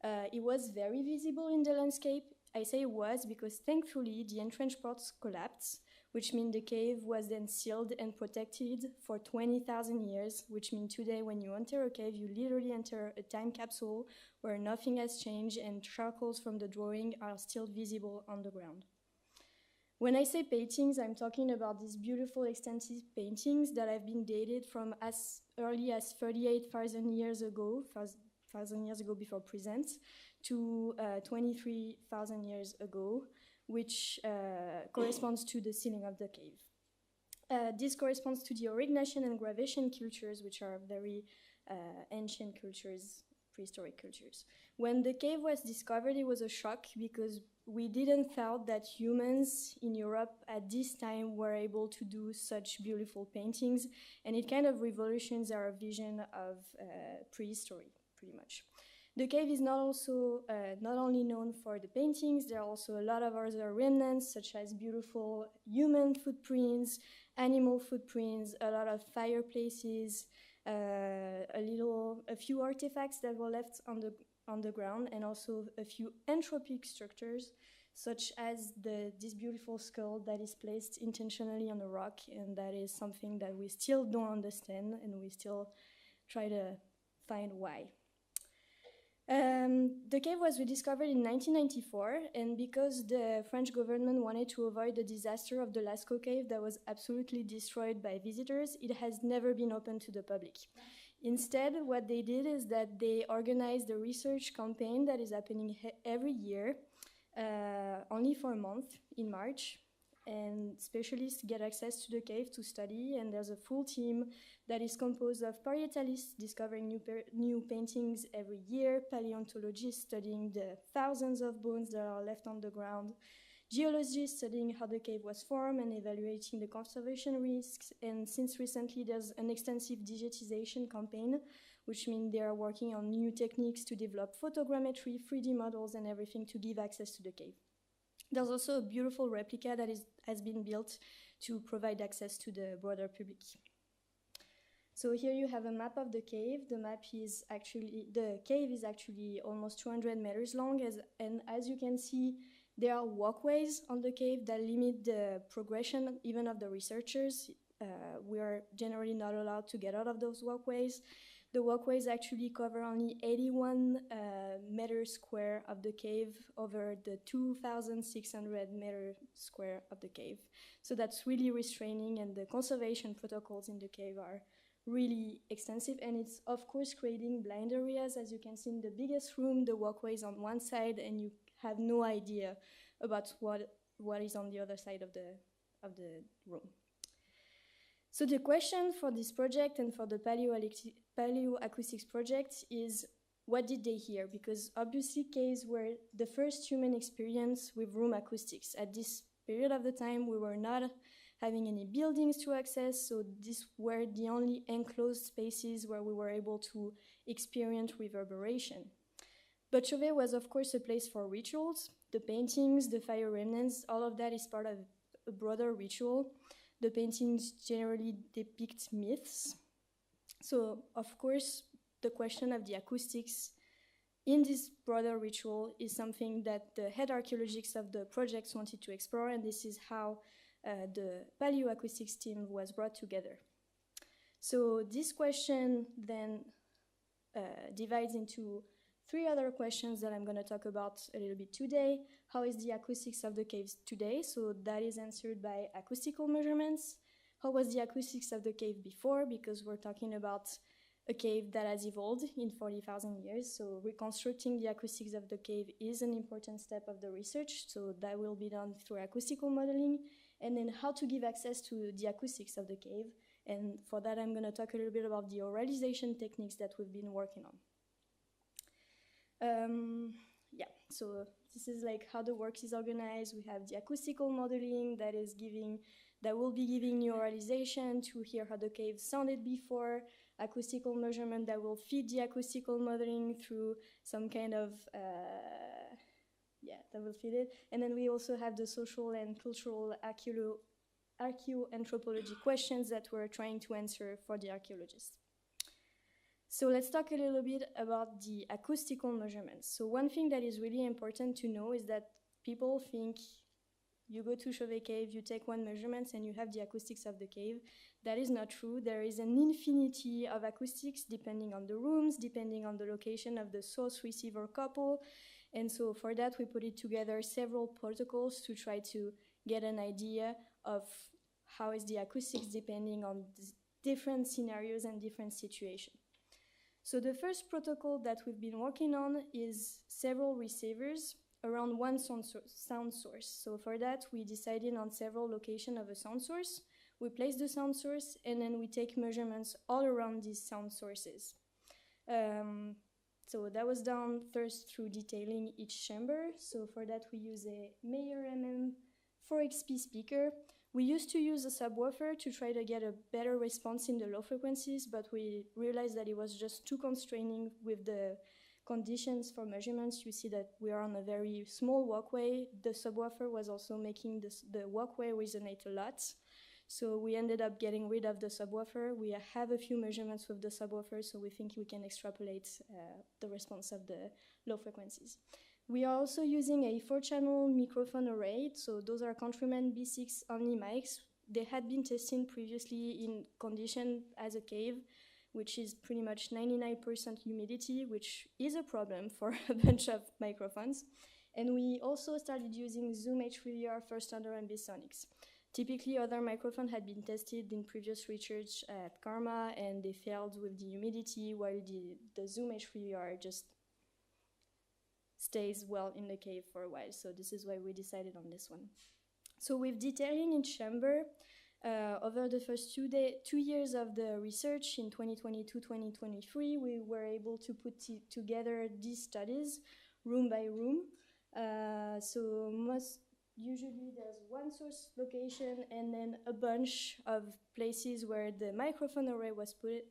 It was very visible in the landscape. I say it was because thankfully the entrance ports collapsed, which means the cave was then sealed and protected for 20,000 years, which means today when you enter a cave, you literally enter a time capsule where nothing has changed and charcoals from the drawing are still visible on the ground. When I say paintings, I'm talking about these beautiful extensive paintings that have been dated from as early as 38,000 years ago, 1,000 years ago before present, to 23,000 years ago, which corresponds to the ceiling of the cave. This corresponds to the orignation and gravation cultures, which are very ancient cultures, prehistoric cultures. When the cave was discovered, it was a shock because we didn't thought that humans in Europe at this time were able to do such beautiful paintings, and it kind of revolutions our vision of prehistory, pretty much. The cave is not only known for the paintings, there are also a lot of other remnants, such as beautiful human footprints, animal footprints, a lot of fireplaces, a few artifacts that were left on the ground, and also a few entropic structures, such as this beautiful skull that is placed intentionally on a rock, and that is something that we still don't understand, and we still try to find why. The cave was rediscovered in 1994, and because the French government wanted to avoid the disaster of the Lascaux cave that was absolutely destroyed by visitors, it has never been open to the public. Instead, what they did is that they organized a research campaign that is happening every year, only for a month in March, and specialists get access to the cave to study, and there's a full team that is composed of parietalists discovering new paintings every year, paleontologists studying the thousands of bones that are left on the ground, geologists studying how the cave was formed and evaluating the conservation risks, and since recently there's an extensive digitization campaign, which means they are working on new techniques to develop photogrammetry, 3D models, and everything to give access to the cave. There's also a beautiful replica that has been built to provide access to the broader public. So here you have a map of the cave. The cave is actually almost 200 meters long, and as you can see, there are walkways on the cave that limit the progression even of the researchers. We are generally not allowed to get out of those walkways. The walkways actually cover only 81 meters square of the cave over the 2,600 meters square of the cave. So that's really restraining, and the conservation protocols in the cave are really extensive, and it's of course creating blind areas. As you can see in the biggest room, the walkways on one side, and you have no idea about what is on the other side of the room. So the question for this project and for the Paleoacoustics project is, what did they hear? Because obviously caves were the first human experience with room acoustics. At this period of the time, we were not having any buildings to access, so these were the only enclosed spaces where we were able to experience reverberation. But Chauvet was, of course, a place for rituals. The paintings, the fire remnants, all of that is part of a broader ritual. The paintings generally depict myths. So, of course, the question of the acoustics in this broader ritual is something that the head archaeologists of the projects wanted to explore, and this is how the Paleoacoustics team was brought together. So this question then divides into three other questions that I'm going to talk about a little bit today. How is the acoustics of the caves today? So that is answered by acoustical measurements. How was the acoustics of the cave before? Because we're talking about a cave that has evolved in 40,000 years. So reconstructing the acoustics of the cave is an important step of the research. So that will be done through acoustical modeling. And then how to give access to the acoustics of the cave. And for that, I'm going to talk a little bit about the oralization techniques that we've been working on. Yeah, so this is like how the work is organized. We have the acoustical modeling that will be giving you oralization to hear how the cave sounded before, acoustical measurement that will feed the acoustical modeling through some kind of, that will feed it. And then we also have the social and cultural archaeoanthropology questions that we're trying to answer for the archaeologists. So let's talk a little bit about the acoustical measurements. So one thing that is really important to know is that people think you go to Chauvet Cave, you take one measurement, and you have the acoustics of the cave. That is not true. There is an infinity of acoustics depending on the rooms, depending on the location of the source-receiver couple. And so for that, we put it together several protocols to try to get an idea of how is the acoustics depending on different scenarios and different situations. So the first protocol that we've been working on is several receivers around one sound source. So for that, we decided on several locations of a sound source. We place the sound source, and then we take measurements all around these sound sources. So that was done first through detailing each chamber. So for that, we use a Meyer MM 4XP speaker. We used to use a subwoofer to try to get a better response in the low frequencies, but we realized that it was just too constraining with the conditions for measurements. You see that we are on a very small walkway. The subwoofer was also making the walkway resonate a lot. So we ended up getting rid of the subwoofer. We have a few measurements with the subwoofer, so we think we can extrapolate the response of the low frequencies. We are also using a 4-channel microphone array. So those are Countryman B6 Omni mics. They had been tested previously in condition as a cave, which is pretty much 99% humidity, which is a problem for a bunch of microphones. And we also started using Zoom H3VR first order ambisonics. Typically, other microphones had been tested in previous research at Karma, and they failed with the humidity, while the Zoom H3VR just stays well in the cave for a while. So this is why we decided on this one. So with detailing in chamber, over the first 2 years of the research in 2022-2023, we were able to put together these studies room by room. So usually there's one source location and then a bunch of places where the microphone array was put,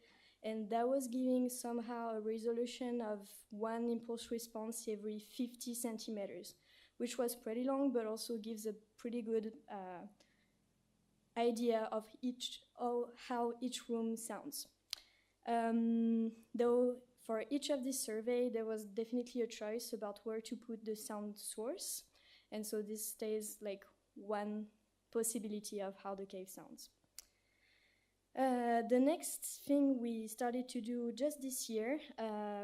and that was giving somehow a resolution of one impulse response every 50 centimeters, which was pretty long, but also gives a pretty good idea of how each room sounds. Though for each of these surveys, there was definitely a choice about where to put the sound source. And so this stays like one possibility of how the cave sounds. The next thing we started to do just this year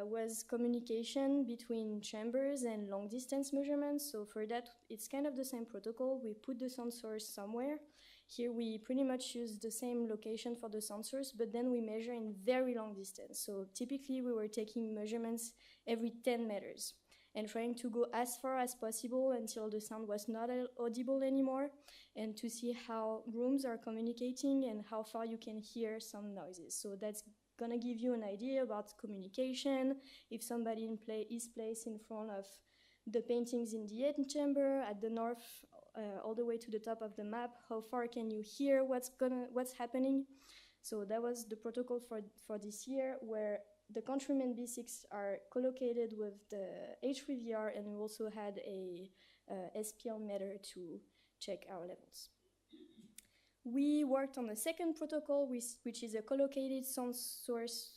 was communication between chambers and long distance measurements. So for that, it's kind of the same protocol. We put the sound source somewhere. Here we pretty much use the same location for the sound source, but then we measure in very long distance. So typically we were taking measurements every 10 meters. and trying to go as far as possible until the sound was not audible anymore, and to see how rooms are communicating and how far you can hear some noises. So that's gonna give you an idea about communication. If somebody is placed in front of the paintings in the antechamber at the north, all the way to the top of the map, how far can you hear what's happening? So that was the protocol for this year, where the Countryman B6 are collocated with the H3VR, and we also had a SPL meter to check our levels. We worked on the second protocol, which is a collocated sound source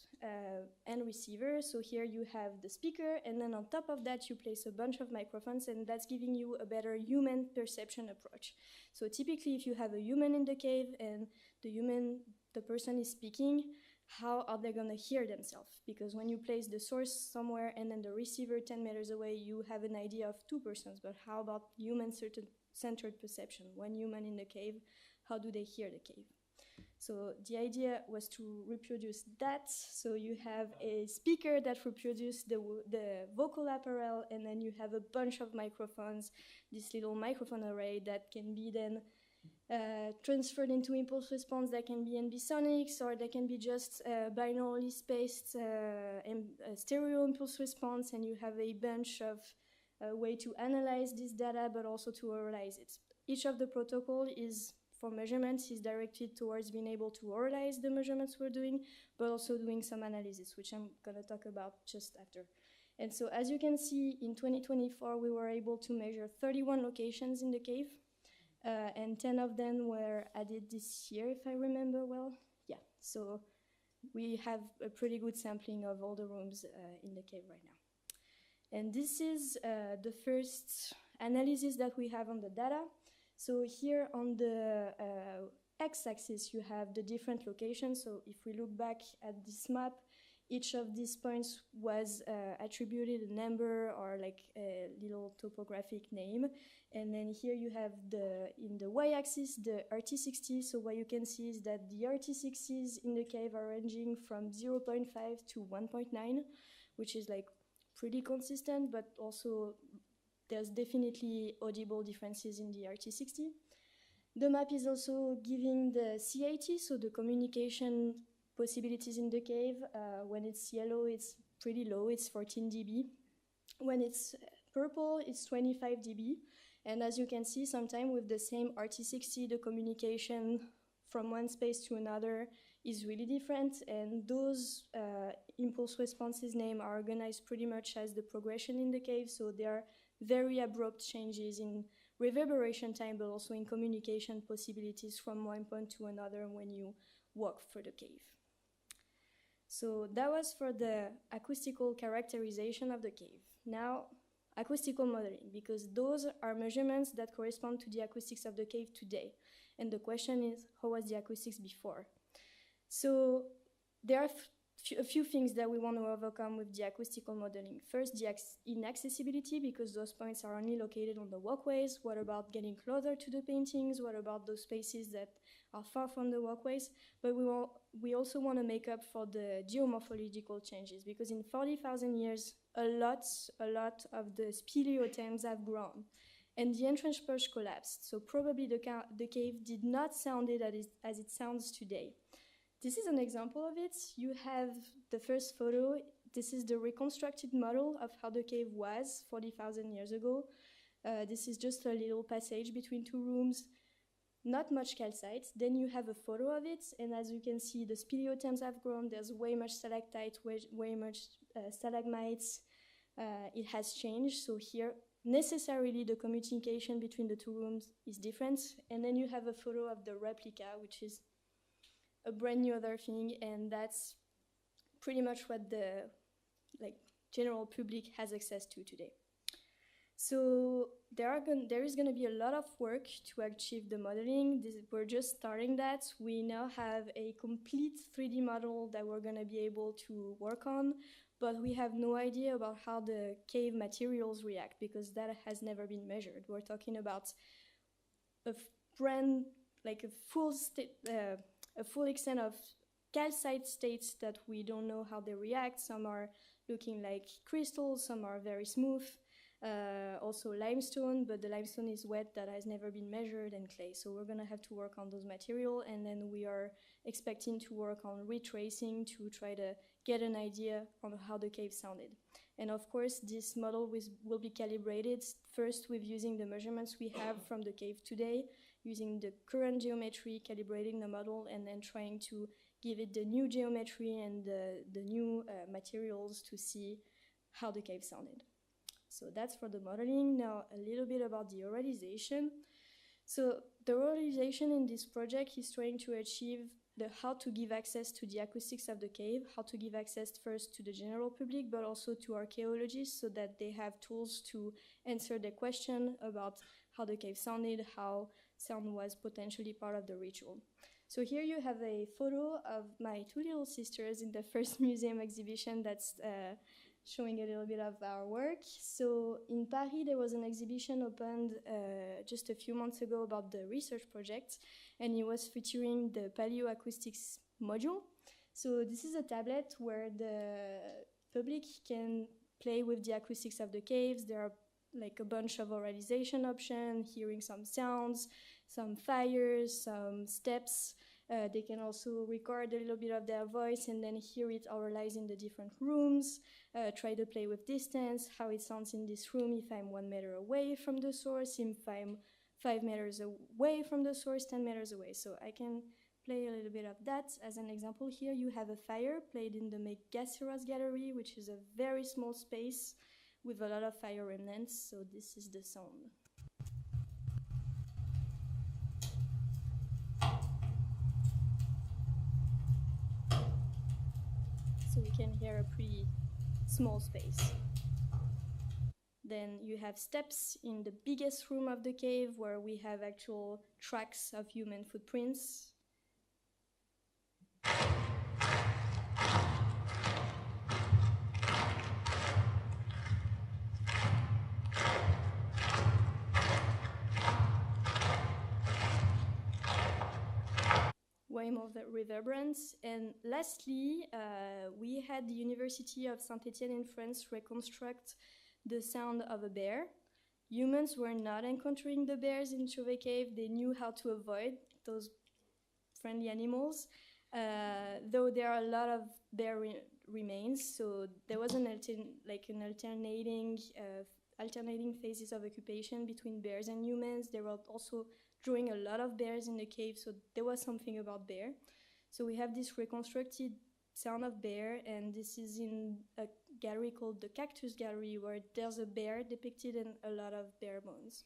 and receiver. So here you have the speaker, and then on top of that you place a bunch of microphones, and that's giving you a better human perception approach. So typically if you have a human in the cave and the person is speaking, how are they going to hear themselves? Because when you place the source somewhere and then the receiver 10 meters away, you have an idea of two persons. But how about human-centered perception? One human in the cave, how do they hear the cave? So the idea was to reproduce that. So you have a speaker that reproduces the vocal apparel, and then you have a bunch of microphones, this little microphone array that can be then transferred into impulse response. That can be ambisonics, or that can be just binaurally spaced stereo impulse response, and you have a bunch of way to analyze this data, but also to oralize it. Each of the protocol is for measurements is directed towards being able to oralize the measurements we're doing, but also doing some analysis, which I'm going to talk about just after. And so as you can see, in 2024, we were able to measure 31 locations in the cave, and 10 of them were added this year, if I remember well. Yeah, so we have a pretty good sampling of all the rooms in the cave right now. And this is the first analysis that we have on the data. So here on the x-axis, you have the different locations. So if we look back at this map, each of these points was attributed a number or like a little topographic name. And then here you have in the y-axis, the RT60. So what you can see is that the RT60s in the cave are ranging from 0.5 to 1.9, which is like pretty consistent, but also there's definitely audible differences in the RT60. The map is also giving the CAT, so the communication possibilities in the cave. When it's yellow, it's pretty low, it's 14 dB. When it's purple, it's 25 dB. And as you can see, sometimes with the same RT60, the communication from one space to another is really different. And those impulse responses names are organized pretty much as the progression in the cave. So they are very abrupt changes in reverberation time, but also in communication possibilities from one point to another when you walk through the cave. So that was for the acoustical characterization of the cave. Now, acoustical modeling, because those are measurements that correspond to the acoustics of the cave today. And the question is, how was the acoustics before? So there are a few things that we want to overcome with the acoustical modeling. First, the inaccessibility, because those points are only located on the walkways. What about getting closer to the paintings? What about those spaces that are far from the walkways? But we also want to make up for the geomorphological changes, because in 40,000 years, a lot of the speleothems have grown, and the entrance perch collapsed. So probably the cave did not sound it as it sounds today. This is an example of it. You have the first photo. This is the reconstructed model of how the cave was 40,000 years ago. This is just a little passage between two rooms, not much calcite. Then you have a photo of it, and as you can see, the speleothems have grown. There's way much stalactite, way much stalagmites. It has changed. So here, necessarily, the communication between the two rooms is different. And then you have a photo of the replica, which is a brand new other thing, and that's pretty much what the general public has access to today. So there is going to be a lot of work to achieve the modeling. We're just starting that. We now have a complete 3D model that we're going to be able to work on, but we have no idea about how the cave materials react, because that has never been measured. We're talking about a full extent of calcite states that we don't know how they react. Some are looking like crystals, some are very smooth. Also limestone, but the limestone is wet, that has never been measured, and clay. So we're going to have to work on those materials, and then we are expecting to work on retracing to try to get an idea on how the cave sounded. And of course, this model will be calibrated first with using the measurements we have from the cave today, using the current geometry, calibrating the model, and then trying to give it the new geometry and the new materials to see how the cave sounded. So that's for the modeling. Now a little bit about the oralization. So the oralization in this project is trying to achieve how to give access to the acoustics of the cave, how to give access first to the general public, but also to archaeologists so that they have tools to answer the question about how the cave sounded, how sound was potentially part of the ritual. So here you have a photo of my two little sisters in the first museum exhibition that's showing a little bit of our work. So in Paris, there was an exhibition opened just a few months ago about the research project, and it was featuring the Paleoacoustics module. So this is a tablet where the public can play with the acoustics of the caves. There are like a bunch of oralization options, hearing some sounds, some fires, some steps. They can also record a little bit of their voice and then hear it oralized in the different rooms, try to play with distance, how it sounds in this room if I'm 1 meter away from the source, if I'm 5 meters away from the source, 10 meters away. So I can play a little bit of that. As an example, here you have a fire played in the Megaceras Gallery, which is a very small space with a lot of fire remnants. So this is the sound. So we can hear a pretty small space. Then you have steps in the biggest room of the cave where we have actual tracks of human footprints. Way more reverberance. And lastly, we had the University of Saint-Étienne in France reconstruct the sound of a bear. Humans were not encountering the bears in Chauvet Cave. They knew how to avoid those friendly animals, though there are a lot of bear remains. So there was an alternating phases of occupation between bears and humans. There were also drawing a lot of bears in the cave, so there was something about bear. So we have this reconstructed sound of bear, and this is in a gallery called the Cactus Gallery, where there's a bear depicted in a lot of bear bones.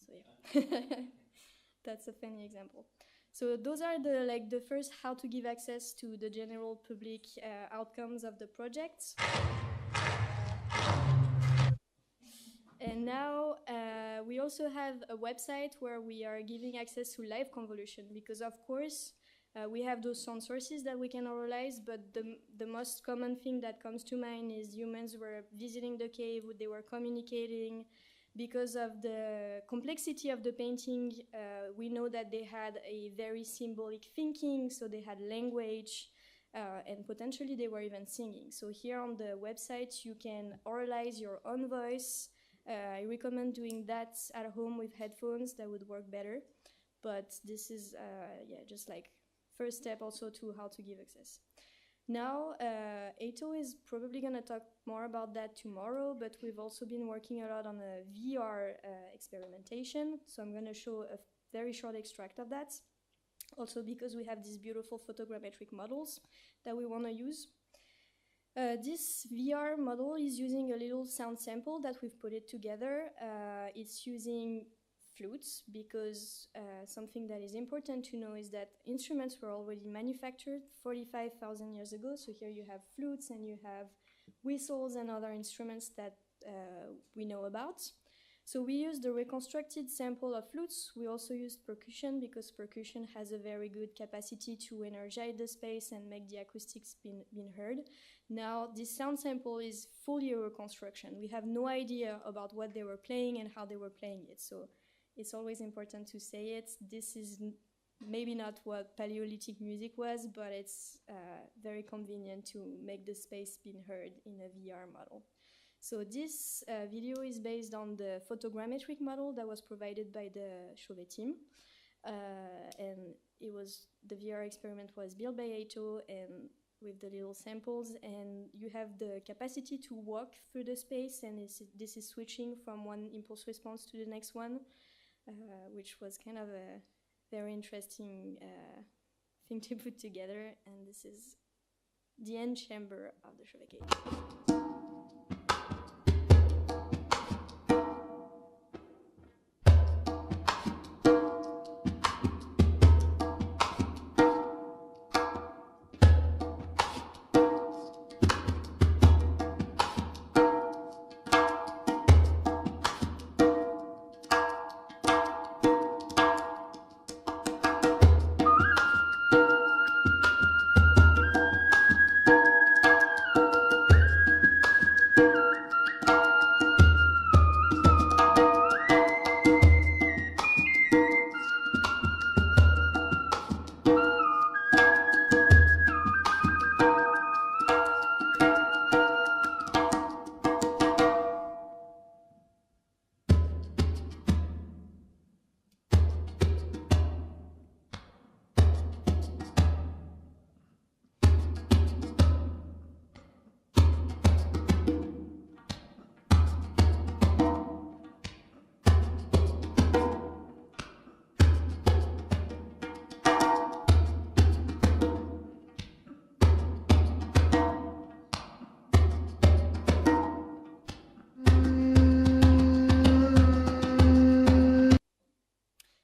So yeah. That's a funny example. So those are the first how to give access to the general public outcomes of the project. And now we also have a website where we are giving access to live convolution, because of course we have those sound sources that we can oralize, but the most common thing that comes to mind is humans were visiting the cave, they were communicating. Because of the complexity of the painting, we know that they had a very symbolic thinking, so they had language, and potentially they were even singing. So here on the website, you can oralize your own voice. I recommend doing that at home with headphones. That would work better. But this is, just like first step also to how to give access. Now, Eto is probably going to talk more about that tomorrow, but we've also been working a lot on a VR experimentation. So I'm going to show a very short extract of that. Also because we have these beautiful photogrammetric models that we want to use. This VR model is using a little sound sample that we've put it together. It's using flutes, because something that is important to know is that instruments were already manufactured 45,000 years ago. So here you have flutes and you have whistles and other instruments that we know about. So we used the reconstructed sample of flutes. We also used percussion because percussion has a very good capacity to energize the space and make the acoustics being heard. Now, this sound sample is fully a reconstruction. We have no idea about what they were playing and how they were playing it. So it's always important to say it. This is maybe not what Paleolithic music was, but it's very convenient to make the space being heard in a VR model. So this video is based on the photogrammetric model that was provided by the Chauvet team. And the VR experiment was built by Aito and with the little samples, and you have the capacity to walk through the space, and this is switching from one impulse response to the next one, which was kind of a very interesting thing to put together. And this is the end chamber of the Chauvet Cave.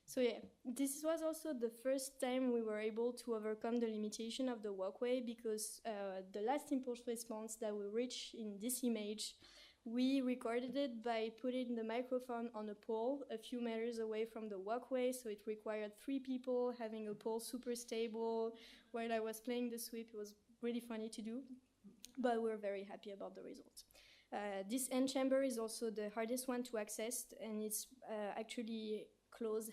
So yeah, this was also the first time we were able to overcome the limitation of the walkway, because the last impulse response that we reached in this image, we recorded it by putting the microphone on a pole a few meters away from the walkway, so it required 3 people having a pole super stable. While I was playing the sweep, it was really funny to do, but we're very happy about the results. This end chamber is also the hardest one to access, and it's actually closed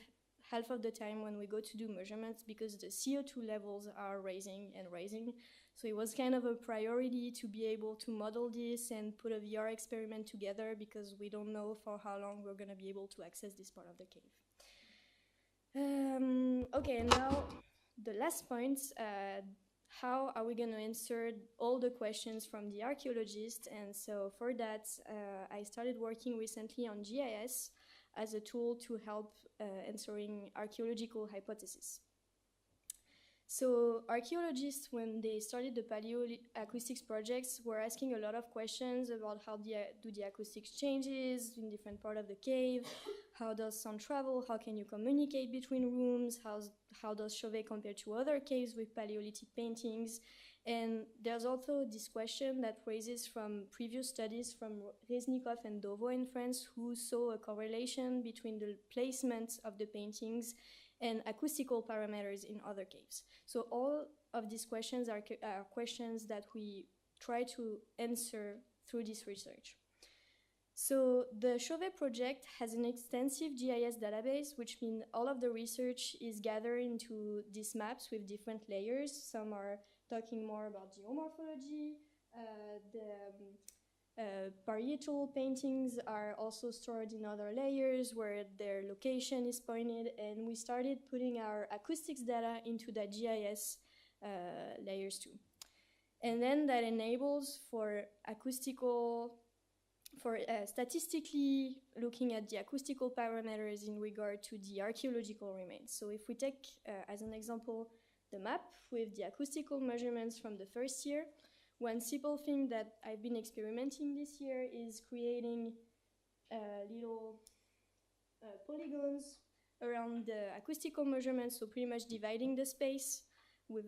half of the time when we go to do measurements, because the CO2 levels are rising and rising. So it was kind of a priority to be able to model this and put a VR experiment together, because we don't know for how long we're going to be able to access this part of the cave. Okay, and now the last point, how are we going to answer all the questions from the archaeologists? And so for that, I started working recently on GIS as a tool to help answering archaeological hypotheses. So archaeologists, when they started the paleoacoustics projects, were asking a lot of questions about how do the acoustics changes in different parts of the cave, how does sound travel, how can you communicate between rooms, how does Chauvet compare to other caves with Paleolithic paintings. And there's also this question that raises from previous studies from Reznikov and Dovo in France, who saw a correlation between the placement of the paintings and acoustical parameters in other caves. So all of these questions are questions that we try to answer through this research. So the Chauvet project has an extensive GIS database, which means all of the research is gathered into these maps with different layers. Some are talking more about geomorphology. Parietal paintings are also stored in other layers where their location is pointed, and we started putting our acoustics data into the GIS layers too. And then that enables for statistically looking at the acoustical parameters in regard to the archaeological remains. So if we take as an example the map with the acoustical measurements from the first year, one simple thing that I've been experimenting this year is creating little polygons around the acoustical measurements, so pretty much dividing the space with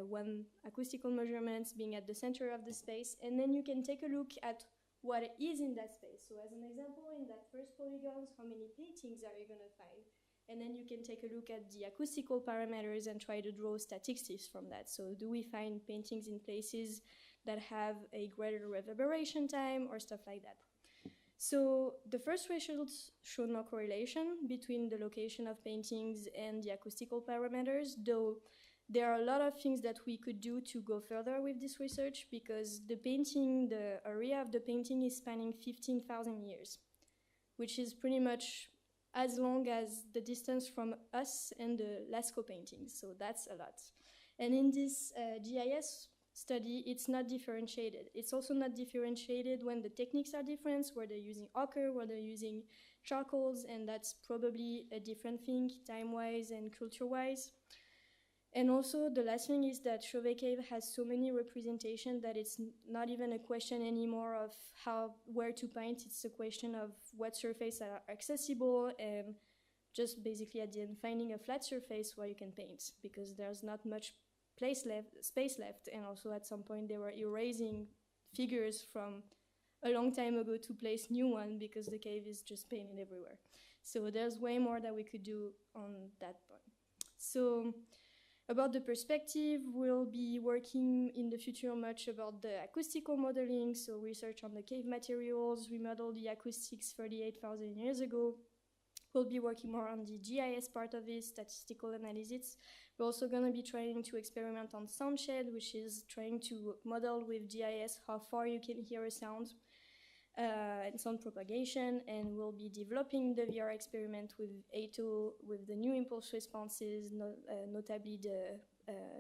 one acoustical measurements being at the center of the space. And then you can take a look at what is in that space. So as an example, in that first polygons, how many paintings are you going to find? And then you can take a look at the acoustical parameters and try to draw statistics from that. So do we find paintings in places that have a greater reverberation time or stuff like that? So the first results show no correlation between the location of paintings and the acoustical parameters, though there are a lot of things that we could do to go further with this research, because the painting, the area of the painting is spanning 15,000 years, which is pretty much as long as the distance from us and the Lascaux paintings, so that's a lot. And in this GIS study, it's not differentiated. It's also not differentiated when the techniques are different, where they're using ochre, where they're using charcoals, and that's probably a different thing time-wise and culture-wise. And also, the last thing is that Chauvet Cave has so many representations that it's not even a question anymore of where to paint. It's a question of what surfaces are accessible, and just basically at the end finding a flat surface where you can paint, because there's not much space left. And also at some point they were erasing figures from a long time ago to place new one, because the cave is just painted everywhere. So there's way more that we could do on that point. So about the perspective, we'll be working in the future much about the acoustical modeling, so research on the cave materials. We modeled the acoustics 38,000 years ago. We'll be working more on the GIS part of it, statistical analysis. We're also going to be trying to experiment on sound shed, which is trying to model with GIS how far you can hear a sound, and sound propagation. And we'll be developing the VR experiment with ATO, with the new impulse responses, notably the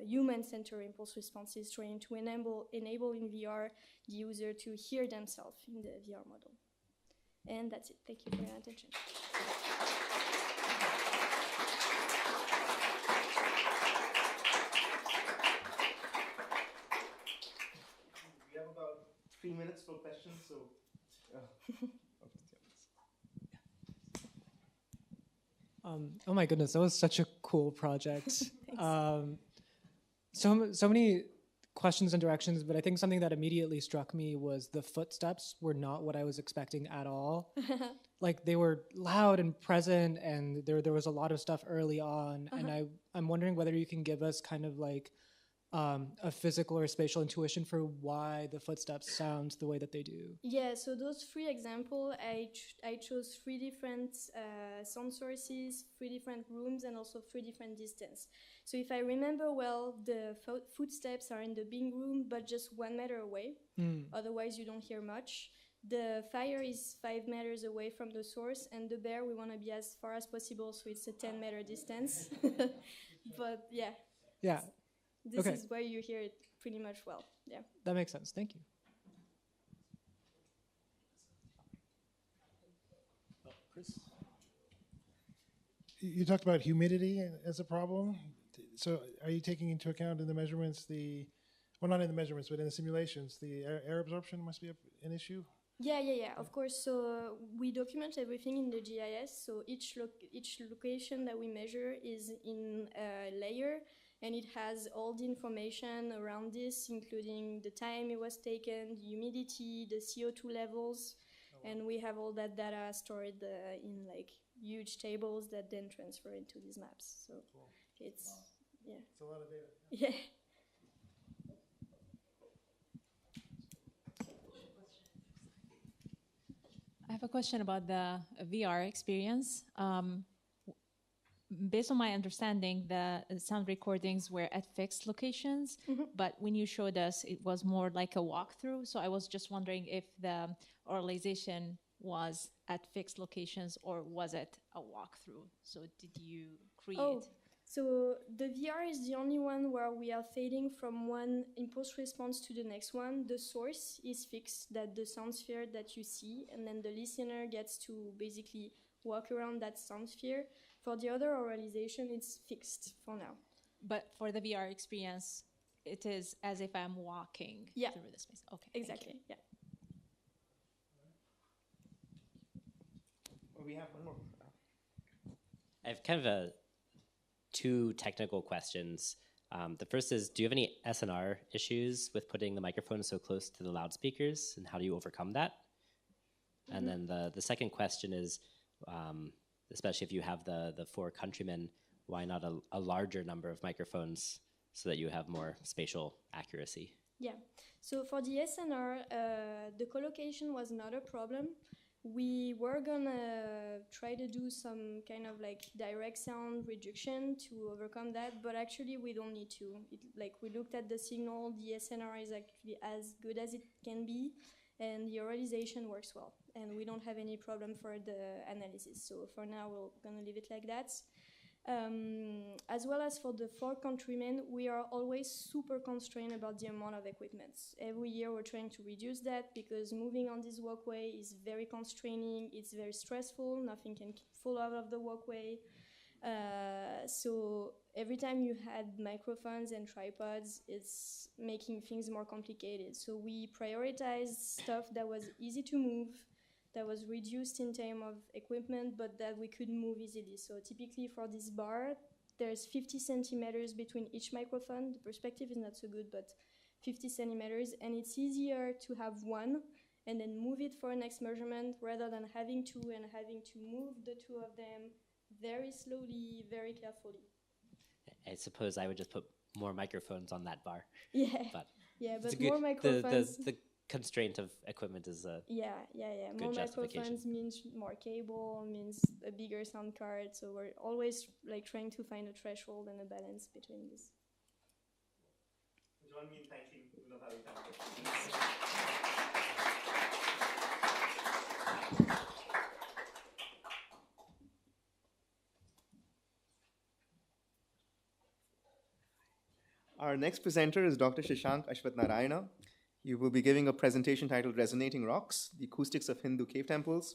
human-centered impulse responses, trying to enable in VR the user to hear themselves in the VR model. And that's it. Thank you for your attention. We have about 3 minutes for questions, so. Oh my goodness, that was such a cool project. So many questions and directions, but I think something that immediately struck me was the footsteps were not what I was expecting at all. Like they were loud and present, and there was a lot of stuff early on. And I'm wondering whether you can give us kind of like a physical or spatial intuition for why the footsteps sound the way that they do. Yeah, so those 3 examples, I chose 3 different sound sources, 3 different rooms, and also 3 different distance. So if I remember well, the footsteps are in the big room, but just 1 meter away. Otherwise, you don't hear much. The fire is 5 meters away from the source, and the bear, we want to be as far as possible, so it's a 10-meter distance. But yeah. Yeah. This is where you hear it pretty much well. Yeah. That makes sense. Thank you. Chris? You talked about humidity as a problem. So are you taking into account in the measurements well, not in the measurements, but in the simulations, the air absorption must be an issue? Yeah, of course. So we document everything in the GIS. So each location that we measure is in a layer, and it has all the information around this, including the time it was taken, the humidity, the CO2 levels, and we have all that data stored in like huge tables that then transfer into these maps. So it's It's a lot of data. Yeah. I have a question about the VR experience. Based on my understanding, the sound recordings were at fixed locations, but when you showed us, it was more like a walkthrough. So I was just wondering if the oralization was at fixed locations or was it a walkthrough? So did you create? So the VR is the only one where we are fading from one impulse response to the next one. The source is fixed, that the sound sphere that you see, and then the listener gets to basically walk around that sound sphere. For the other oralization, it's fixed for now. But for the VR experience, it is as if I'm walking through the space. Okay, exactly. Yeah. We have one more. I have kind of 2 technical questions. The first is, do you have any SNR issues with putting the microphone so close to the loudspeakers, and how do you overcome that? And then the second question is, especially if you have the 4 countrymen, why not a larger number of microphones so that you have more spatial accuracy? Yeah, so for the SNR, the collocation was not a problem. We were gonna try to do some kind of like direct sound reduction to overcome that, but actually we don't need to. We looked at the signal, the SNR is actually as good as it can be, and the oralization works well, and we don't have any problem for the analysis. So for now, we're gonna leave it like that. As well as for the 4 countrymen, we are always super constrained about the amount of equipment. Every year we're trying to reduce that because moving on this walkway is very constraining, it's very stressful, nothing can fall out of the walkway. So every time you had microphones and tripods, it's making things more complicated. So we prioritized stuff that was easy to move, that was reduced in terms of equipment, but that we could move easily. So typically for this bar, there's 50 centimeters between each microphone. The perspective is not so good, but 50 centimeters, and it's easier to have one and then move it for a next measurement rather than having 2 and having to move the 2 of them very slowly, very carefully. I suppose I would just put more microphones on that bar. Yeah, but more microphones. The constraint of equipment is a More microphones means more cable, means a bigger sound card. So we're always trying to find a threshold and a balance between this. Join me in thanking Luna Valentine. Our next presenter is Dr. Shashank Ashwatnarayana. He will be giving a presentation titled Resonating Rocks, the Acoustics of Hindu Cave Temples.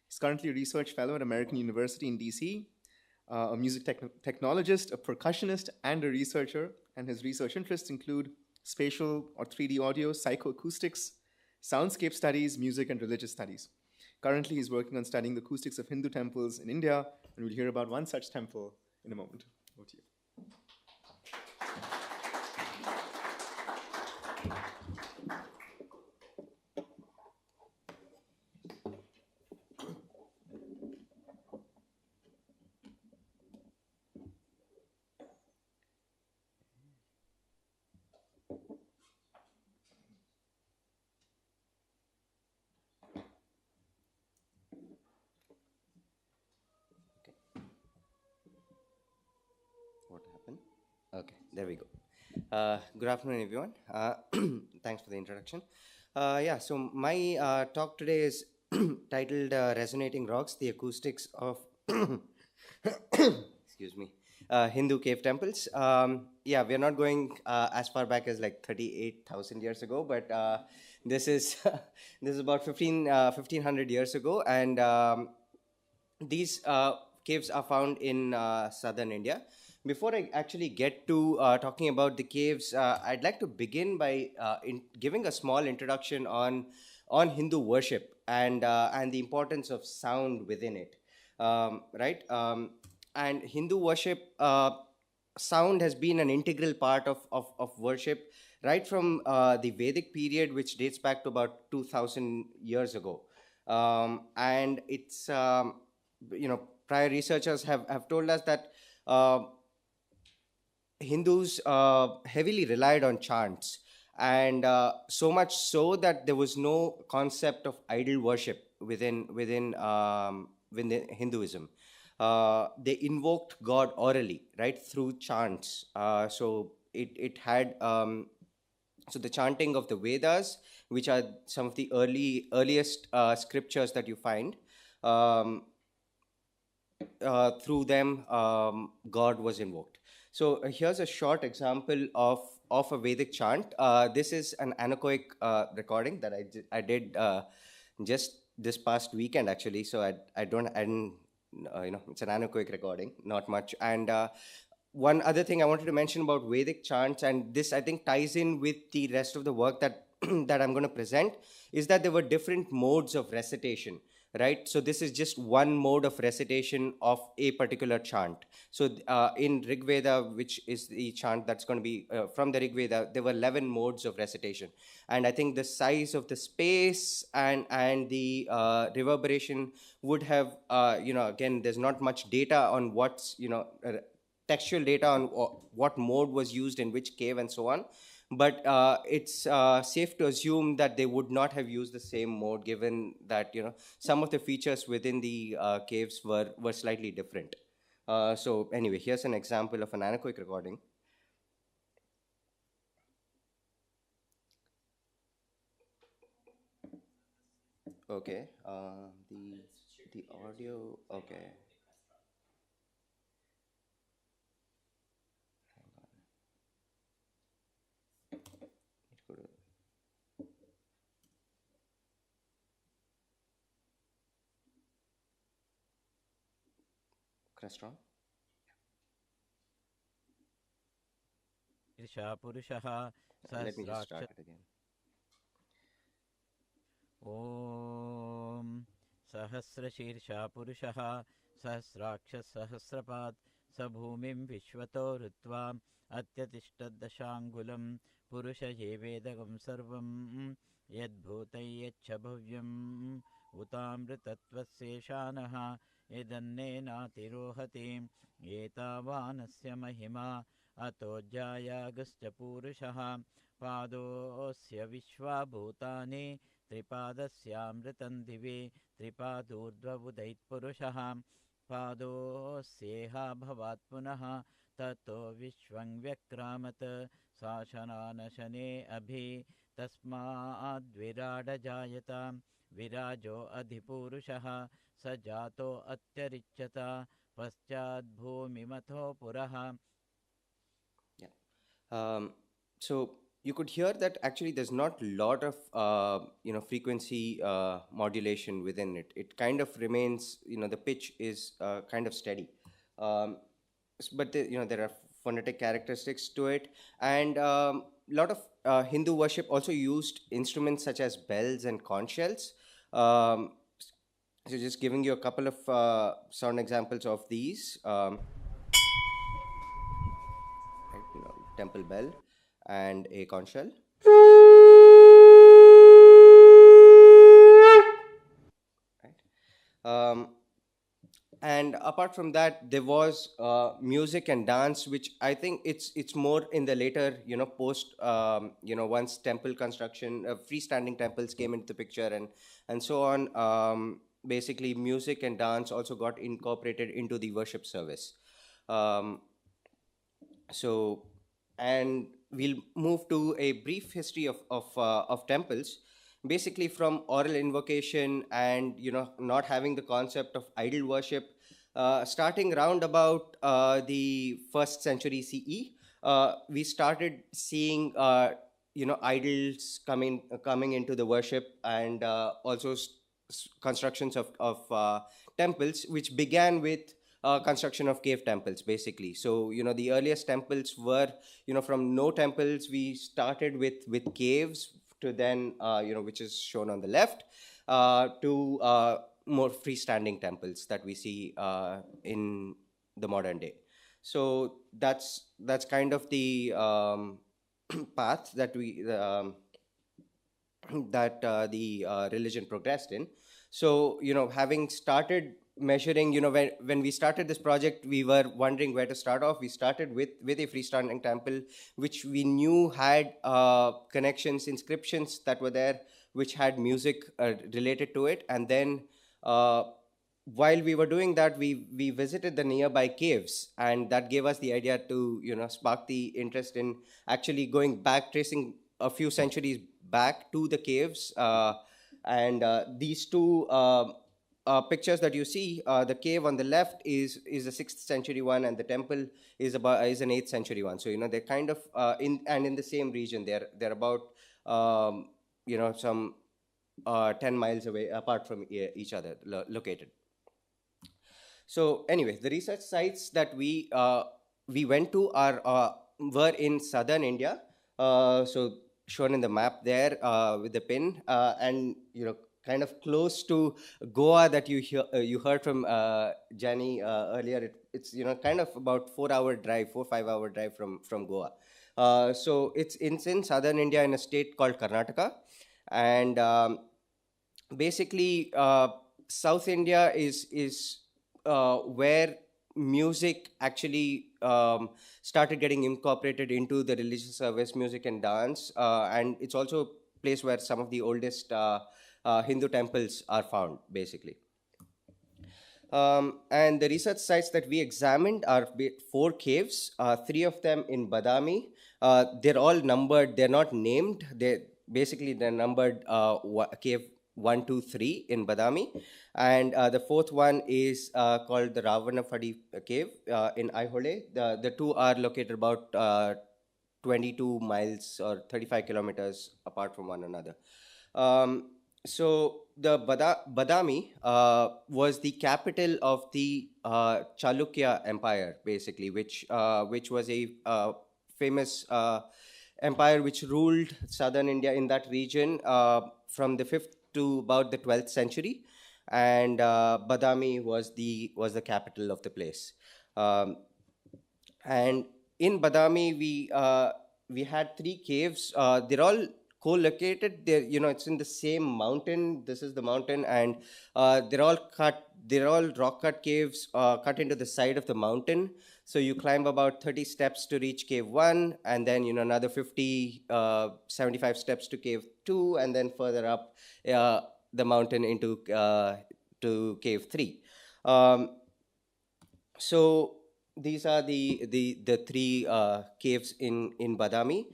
He's currently a research fellow at American University in DC, a music technologist, a percussionist, and a researcher. And his research interests include spatial or 3D audio, psychoacoustics, soundscape studies, music, and religious studies. Currently, he's working on studying the acoustics of Hindu temples in India, and we'll hear about one such temple in a moment. Over to you. Okay, there we go. Good afternoon, everyone. Thanks for the introduction. So my talk today is titled Resonating Rocks, the Acoustics of excuse me, Hindu Cave Temples. We are not going as far back as like 38,000 years ago, but this is this is about 1,500 years ago, and these caves are found in southern India. Before I actually get to talking about the caves, I'd like to begin by giving a small introduction on Hindu worship and the importance of sound within it. And Hindu worship, sound has been an integral part of worship right from the Vedic period, which dates back to about 2,000 years ago. And it's, prior researchers have told us that Hindus heavily relied on chants, and so much so that there was no concept of idol worship within Hinduism. They invoked God orally, right, through chants. So it had so the chanting of the Vedas, which are some of the earliest scriptures that you find. Through them, God was invoked. So here's a short example of a Vedic chant. This is an anechoic recording that I did just this past weekend, actually. So I didn't it's an anechoic recording, not much. And one other thing I wanted to mention about Vedic chants, and this I think ties in with the rest of the work that that I'm going to present, is that there were different modes of recitation. right? So this is just one mode of recitation of a particular chant. So in Rig Veda, which is the chant that's going to be from the Rig Veda, there were 11 modes of recitation. And I think the size of the space and the reverberation would have, again, there's not much data on what's, textual data on what mode was used in which cave and so on. But it's safe to assume that they would not have used the same mode, given that some of the features within the caves were slightly different. So anyway, here's an example of an anechoic recording. Okay, the audio. Okay. Crestron. Let me just start it again. Om Sahasrashirša Puruषः Sahasrakshas Sahasrapat Sabhumim Vishvato Rutva Atyatishtaddashangulam Purusha Yevedagam Sarvam Yadbhutai Yachabhavyam Utamritatvaseshanaha Edannena Tirohati Etavanasya Mahima Atojaya Guscha Purushaha Padosya Vishwabhutani Tripadasyaamritam dive Tripadurdvabudait Purushah Padosyeha bhavat punaha Tato Vishwang Vyakramat Sashananashane Abhi Tasmaad Virada Jayata Virajo Adhipurushah Sajato Atyarichata Paschad Bhumimatho Puraha. Yeah. So you could hear that actually there's not a lot of frequency modulation within it. It kind of remains, the pitch is kind of steady, but there are phonetic characteristics to it, and a lot of Hindu worship also used instruments such as bells and conch shells. So just giving you a couple of sound examples of these. Temple bell and a conch shell. Right. And apart from that, there was music and dance, which I think it's more in the later, post, once temple construction, freestanding temples came into the picture and so on. Basically, music and dance also got incorporated into the worship service. And we'll move to a brief history of temples, basically from oral invocation and not having the concept of idol worship, starting round about the 1st century CE. We started seeing idols coming into the worship, and also constructions of temples, which began with construction of cave temples, basically. So the earliest temples were from no temples. We started with caves to then which is shown on the left, to more freestanding temples that we see in the modern day. So that's kind of the path that the religion progressed in. So having started measuring, when we started this project, we were wondering where to start off. We started with a freestanding temple, which we knew had connections, inscriptions that were there, which had music related to it. And then while we were doing that, we visited the nearby caves, and that gave us the idea to spark the interest in actually going back, tracing a few centuries back to the caves. And these two pictures that you see, the cave on the left is a 6th century one, and the temple is an 8th century one. So they're kind of in the same region. They're about some 10 miles away apart from each other, located. So anyway, the research sites that we went to were in southern India. So shown in the map there with the pin, and kind of close to Goa that you heard from Jenny earlier. It's kind of about 4-hour drive, 4-5-hour drive from Goa. So it's in southern India in a state called Karnataka, and basically South India is where music actually started getting incorporated into the religious service, music and dance, and it's also a place where some of the oldest Hindu temples are found, basically. And the research sites that we examined are 4 caves, 3 of them in Badami. They're all numbered, they're not named, they're numbered cave 1, 2, 3 in Badami, and the 4th one is called the Ravanapadi cave in Aihole. The 2 are located about 22 miles or 35 kilometers apart from one another. So the Badami was the capital of the Chalukya Empire, basically, which was a famous empire which ruled southern India in that region from the 5th to about the 12th century, and Badami was the capital of the place. And in Badami, we had 3 caves. They're all co-located. It's in the same mountain. This is the mountain, and they're all rock-cut caves cut into the side of the mountain. So you climb about 30 steps to reach cave 1, and then another 75 steps to cave 2, and then further up the mountain into to cave 3. So these are the 3 caves in Badami,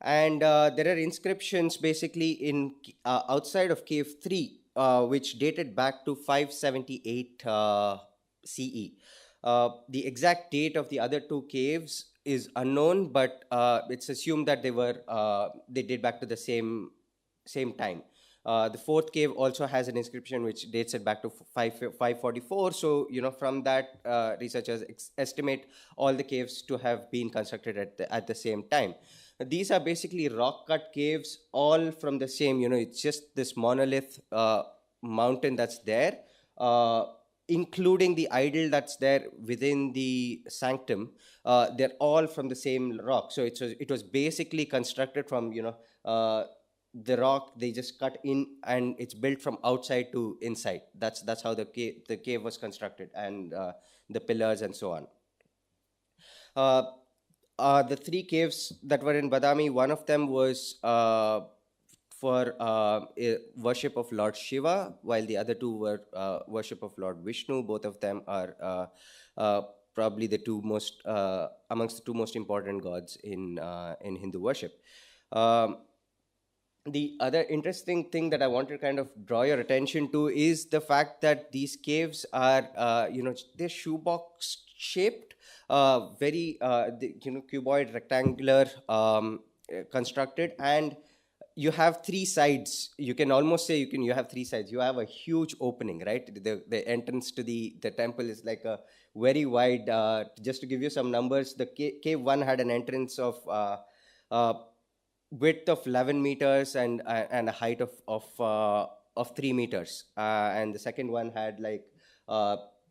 and there are inscriptions basically in outside of cave 3, which dated back to 578 CE. The exact date of the other 2 caves is unknown, but it's assumed that they date back to the same time. The 4th cave also has an inscription which dates it back to 544. So from that, researchers estimate all the caves to have been constructed at the same time. These are basically rock-cut caves, all from the same. It's just this monolith mountain that's there, including the idol that's there within the sanctum. They're all from the same rock. So it was basically constructed from the rock. They just cut in, and it's built from outside to inside. That's how the cave was constructed, and the pillars and so on. The 3 caves that were in Badami, one of them was for worship of Lord Shiva, while the other 2 were worship of Lord Vishnu. Both of them are probably the 2 most amongst the 2 most important gods in Hindu worship. The other interesting thing that I want to kind of draw your attention to is the fact that these caves are, they're shoebox shaped, very, cuboid, rectangular, constructed, and you have 3 sides. You can almost say you have 3 sides. You have a huge opening, right? The entrance to the temple is like a very wide. Just to give you some numbers, the cave 1 had an entrance of width of 11 meters and a height of 3 meters, and the second one had like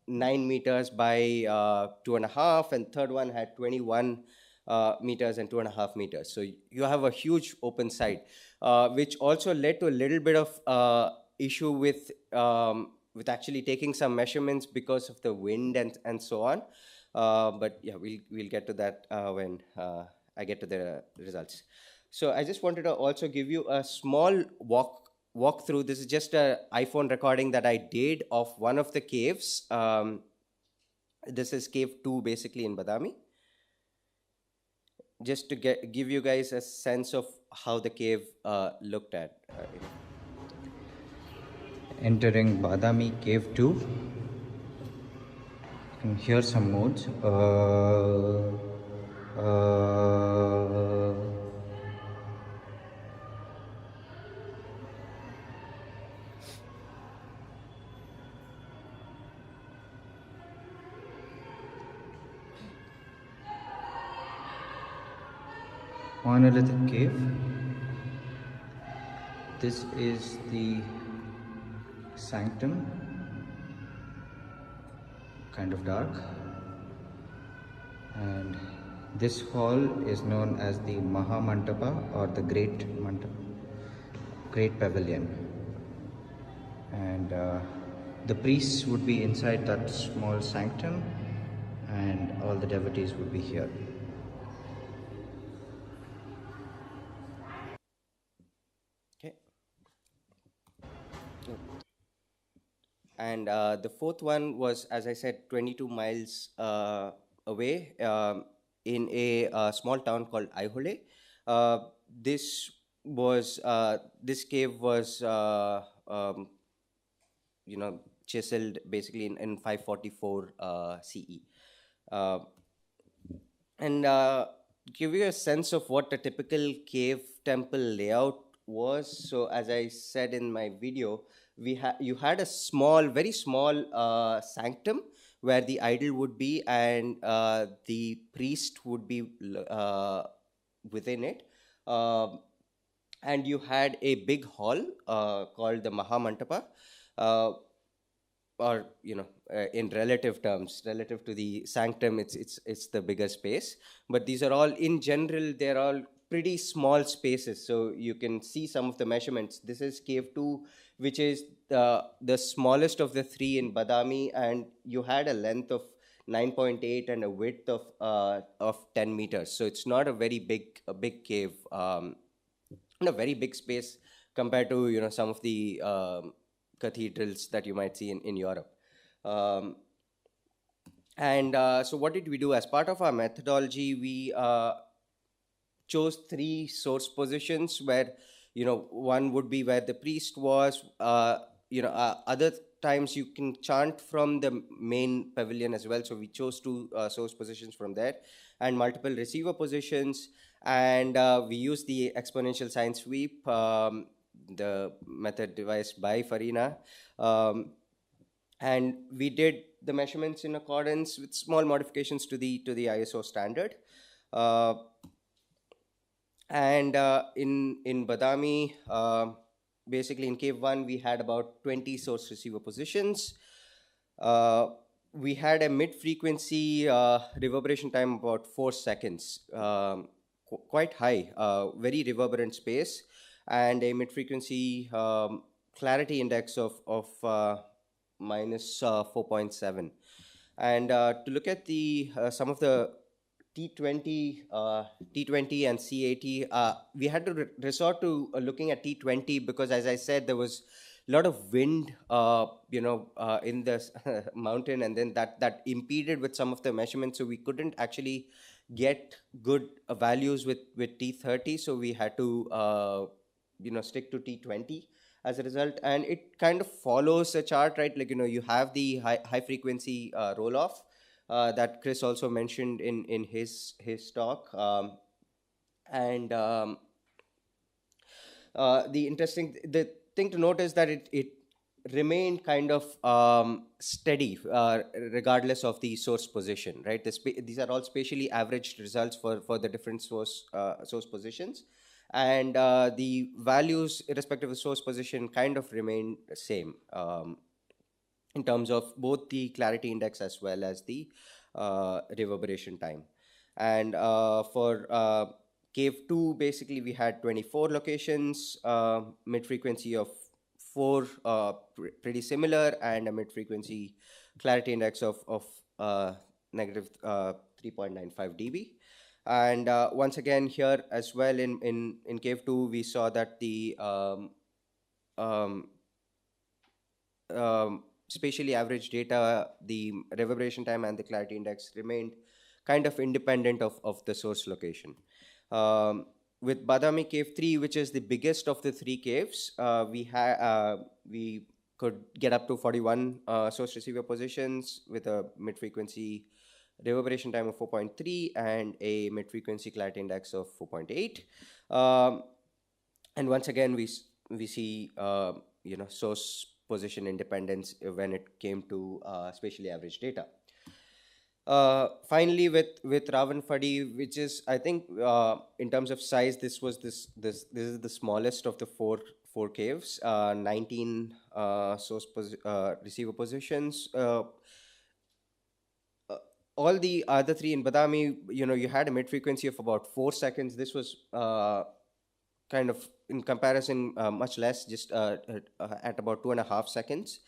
9 meters by 2.5, and third one had 21 meters and 2.5 meters. So you have a huge open side, which also led to a little bit of issue with actually taking some measurements because of the wind and so on. But yeah, we'll get to that when I get to the results. So I just wanted to also give you a small walkthrough. This is just an iPhone recording that I did of one of the caves. This is cave 2, basically, in Badami. Just to give you guys a sense of how the cave looked at. Entering Badami cave 2. And here some modes. Monolithic cave. This is the sanctum, kind of dark, and this hall is known as the Mahamantapa or the Great Pavilion, and the priests would be inside that small sanctum and all the devotees would be here. Okay. And the fourth one was, as I said, 22 miles away in a small town called Aihole. This cave was chiseled basically in 544 CE. And give you a sense of what a typical cave temple layout was. So as I said in my video, you had a very small sanctum where the idol would be, and the priest would be within it. And you had a big hall called the Mahamantapa, or in relative terms, relative to the sanctum, it's the bigger space. But these are all, in general, they're all pretty small spaces. So you can see some of the measurements. This is cave 2, which is the smallest of the 3 in Badami, and you had a length of 9.8 and a width of 10 meters. So it's not a very big cave, and a very big space compared to some of the cathedrals that you might see in Europe. So what did we do? As part of our methodology, we chose 3 source positions where, one would be where the priest was. Other times you can chant from the main pavilion as well. So we chose 2 source positions from there, and multiple receiver positions. And we used the exponential sine sweep, the method devised by Farina. And we did the measurements in accordance with small modifications to the ISO standard. And in Badami, basically in cave 1, we had about 20 source receiver positions. We had a mid-frequency reverberation time about 4 seconds, quite high, very reverberant space, and a mid-frequency clarity index of minus 4.7. And to look at some of the T20 and C80, we had to resort to looking at T20 because, as I said, there was a lot of wind, in the mountain, and then that impeded with some of the measurements, so we couldn't actually get good values with T30, so we had to stick to T20 as a result. And it kind of follows a chart, right? Like, you have the high frequency roll off that Chris also mentioned in his talk. The thing to note is that it remained kind of steady regardless of the source position, right? These are all spatially averaged results for the different source positions. And the values, irrespective of source position, kind of remain the same in terms of both the clarity index as well as the reverberation time. And for cave 2, basically, we had 24 locations, mid-frequency of 4, pretty similar, and a mid-frequency clarity index of negative 3.95 dB. And once again, here as well in cave 2, we saw that the spatially averaged data, the reverberation time and the clarity index remained kind of independent of the source location. With Badami Cave 3, which is the biggest of the 3 caves, we could get up to 41 source receiver positions with a mid-frequency reverberation time of 4.3 and a mid-frequency clarity index of 4.8. And once again, we see source position independence when it came to spatially averaged data. Finally, with Ravanfadi, which is, I think, in terms of size, this is the smallest of the 4 caves, 19 receiver positions. All the other 3 in Badami, you had a mid frequency of about 4 seconds. This was kind of, in comparison, much less, just at about 2.5 seconds,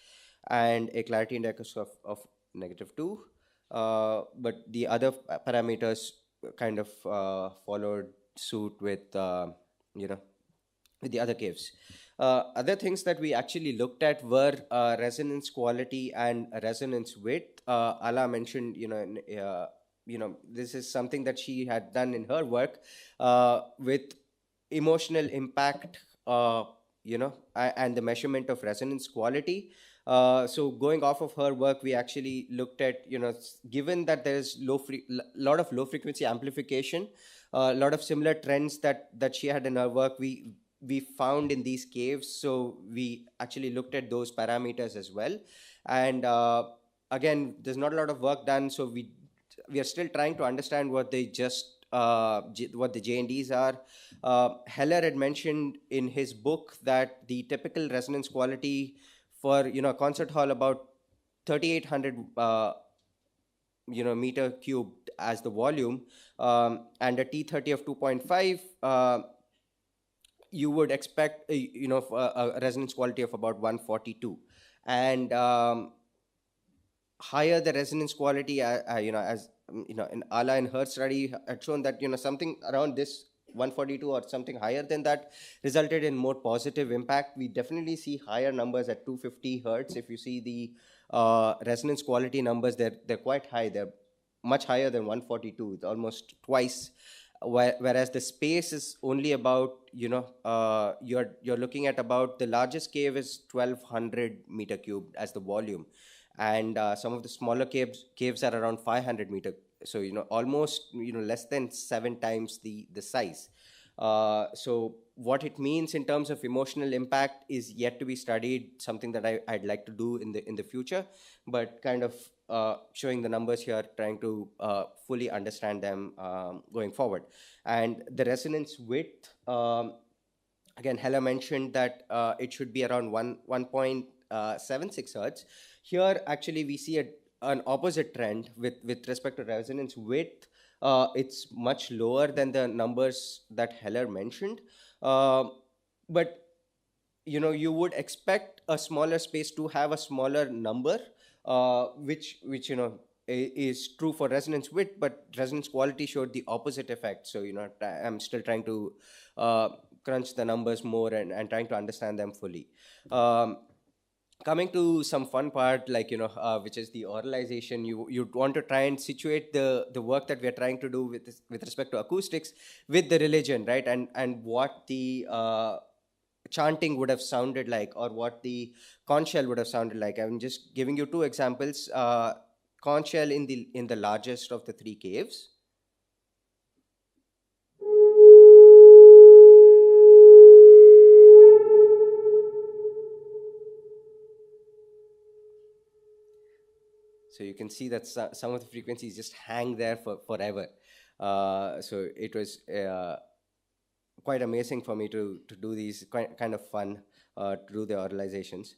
and a clarity index of -2. But the other parameters kind of followed suit with, with the other caves. Other things that we actually looked at were resonance quality and resonance width. Ala mentioned, this is something that she had done in her work with emotional impact, and the measurement of resonance quality. So going off of her work, we actually looked at, given that there is lot of low frequency amplification, a lot of similar trends that she had in her work, we found in these caves. So we actually looked at those parameters as well. And again, there's not a lot of work done, so we are still trying to understand what they what the J&Ds are. Heller had mentioned in his book that the typical resonance quality for a concert hall about 3,800 meter cubed as the volume, and a T30 of 2.5, you would expect a resonance quality of about 142, and higher the resonance quality, as in Ala in her study had shown that something around this 142 or something higher than that resulted in more positive impact. We definitely see higher numbers at 250 hertz. If you see the resonance quality numbers, they're quite high. They're much higher than 142. It's almost twice. Whereas the space is only about, you're looking at about, the largest cave is 1,200 meter cubed as the volume, and some of the smaller caves are around 500 meter. So almost less than 7 times the size. So what it means in terms of emotional impact is yet to be studied. Something that I'd like to do in the future, but kind of showing the numbers here, trying to fully understand them going forward. And the resonance width, again, Hella mentioned that it should be around 1.76 hertz. Here, actually, we see an opposite trend with respect to resonance width. It's much lower than the numbers that Heller mentioned. But, you would expect a smaller space to have a smaller number, which is true for resonance width, but resonance quality showed the opposite effect. So, I'm still trying to crunch the numbers more and trying to understand them fully. Coming to some fun part, like, which is the oralization, you'd want to try and situate the work that we're trying to do with respect to acoustics with the religion, right? And what the chanting would have sounded like, or what the conch shell would have sounded like. I'm just giving you 2 examples. Conch shell in the largest of the 3 caves. So you can see that some of the frequencies just hang there forever. So it was quite amazing for me to do these, kind of fun to do the oralizations.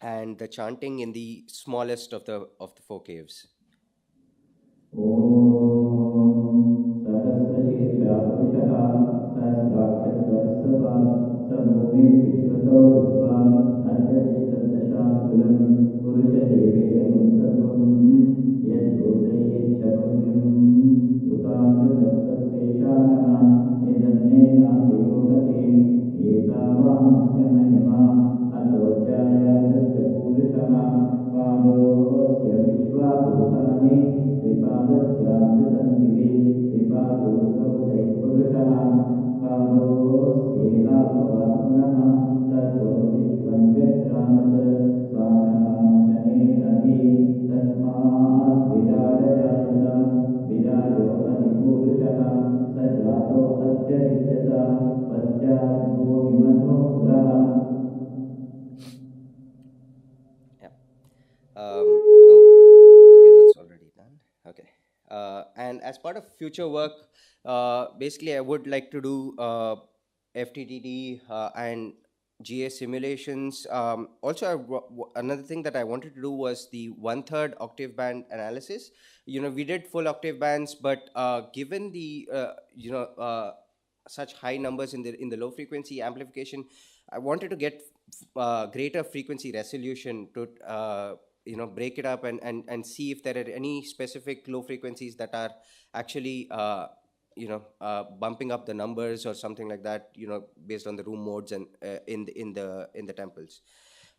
And the chanting in the smallest of the 4 caves. And as part of future work, basically I would like to do FTTD and GA simulations. Another thing that I wanted to do was the 1/3 octave band analysis. We did full octave bands, but given the such high numbers in the low frequency amplification, I wanted to get greater frequency resolution to break it up and see if there are any specific low frequencies that are actually bumping up the numbers or something like that, based on the room modes and in the temples.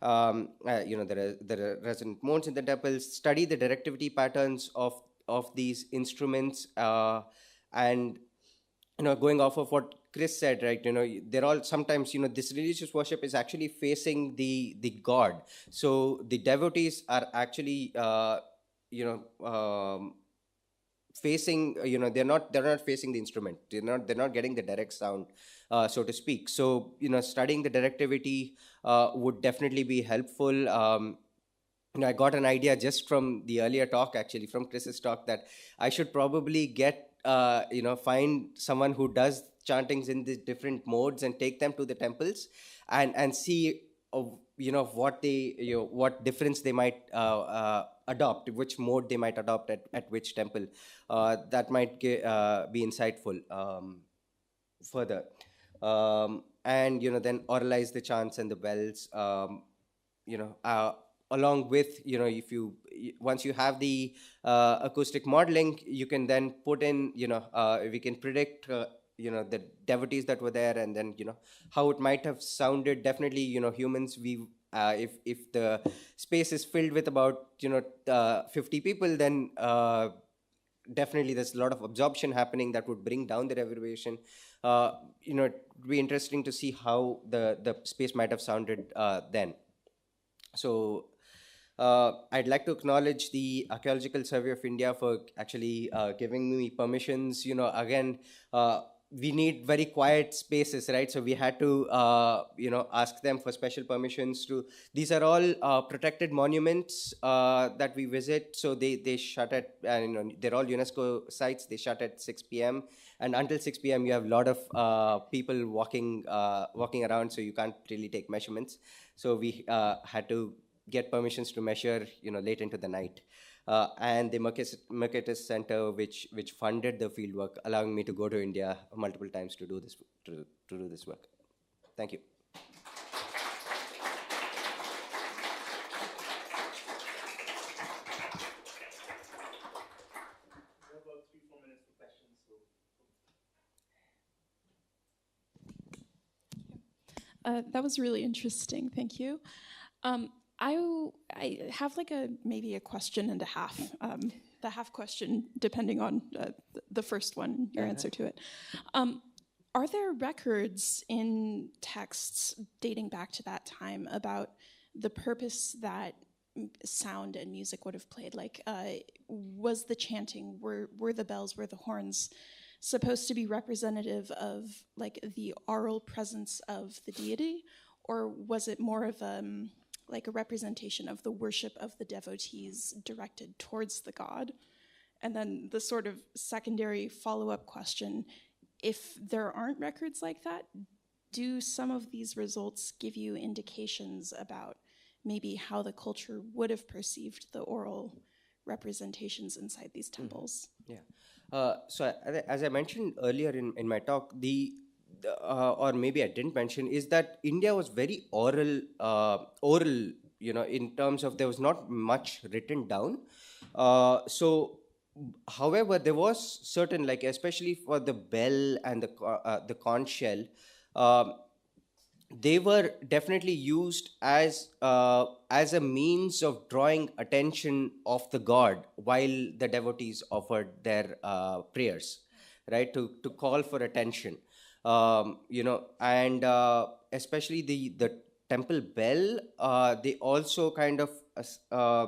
The resonant modes in the temples, study the directivity patterns of these instruments, and going off of what Chris said, right? They're all sometimes, this religious worship is actually facing the god. So the devotees are actually, facing, they're not facing the instrument. They're not getting the direct sound, so to speak. So, studying the directivity would definitely be helpful. I got an idea just from the earlier talk, actually, from Chris's talk, that I should probably find someone who does chantings in the different modes and take them to the temples and see what difference they might adopt, which mode they might adopt at which temple. That might be insightful further. And then oralize the chants and the bells, along with, once you have the acoustic modeling, you can then put in, we can predict, the devotees that were there, and then, how it might have sounded. Definitely, humans, if the space is filled with about, 50 people, then definitely there's a lot of absorption happening that would bring down the reverberation. It would be interesting to see how the space might have sounded then. So I'd like to acknowledge the Archaeological Survey of India for actually giving me permissions. Again, we need very quiet spaces, right? So we had to, ask them for special permissions to. These are all protected monuments that we visit. So they shut at, they're all UNESCO sites. They shut at 6 p.m. And until 6 p.m. you have a lot of people walking around, so you can't really take measurements. So we had to get permissions to measure, late into the night. And the Mercatus Center, which funded the fieldwork, allowing me to go to India multiple times to do this work. Thank you. We have about 3-4 minutes for questions. That was really interesting. Thank you. I have maybe a question and a half. The half question, depending on the first one, your answer to it. Are there records in texts dating back to that time about the purpose that sound and music would have played? Was the chanting, were the bells, were the horns supposed to be representative of the aural presence of the deity, or was it more of a representation of the worship of the devotees directed towards the god? And then the sort of secondary follow-up question, if there aren't records like that, do some of these results give you indications about maybe how the culture would have perceived the oral representations inside these temples? Yeah. So as I mentioned earlier in my talk, or maybe I didn't mention, is that India was very oral, in terms of there was not much written down. However, there was certain, especially for the bell and the conch shell, they were definitely used as a means of drawing attention of the god while the devotees offered their prayers, right? To call for attention. And especially the temple bell, they also kind of,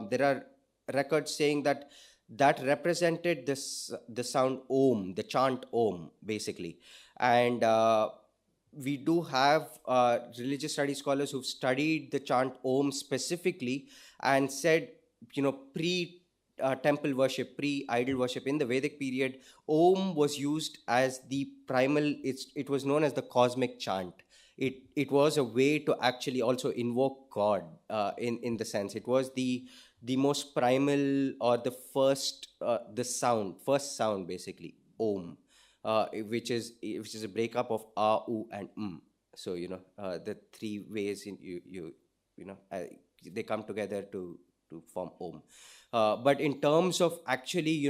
there are records saying that represented the sound Om, the chant Om, basically. And we do have religious studies scholars who've studied the chant Om specifically and said, temple worship, pre-idol worship in the Vedic period, Om was used as the primal. It was known as the cosmic chant. It was a way to actually also invoke God in the sense. It was the most primal or the first first sound basically, Om, which is a breakup of A, U, and So the three ways they come together to form Om. But in terms of actually,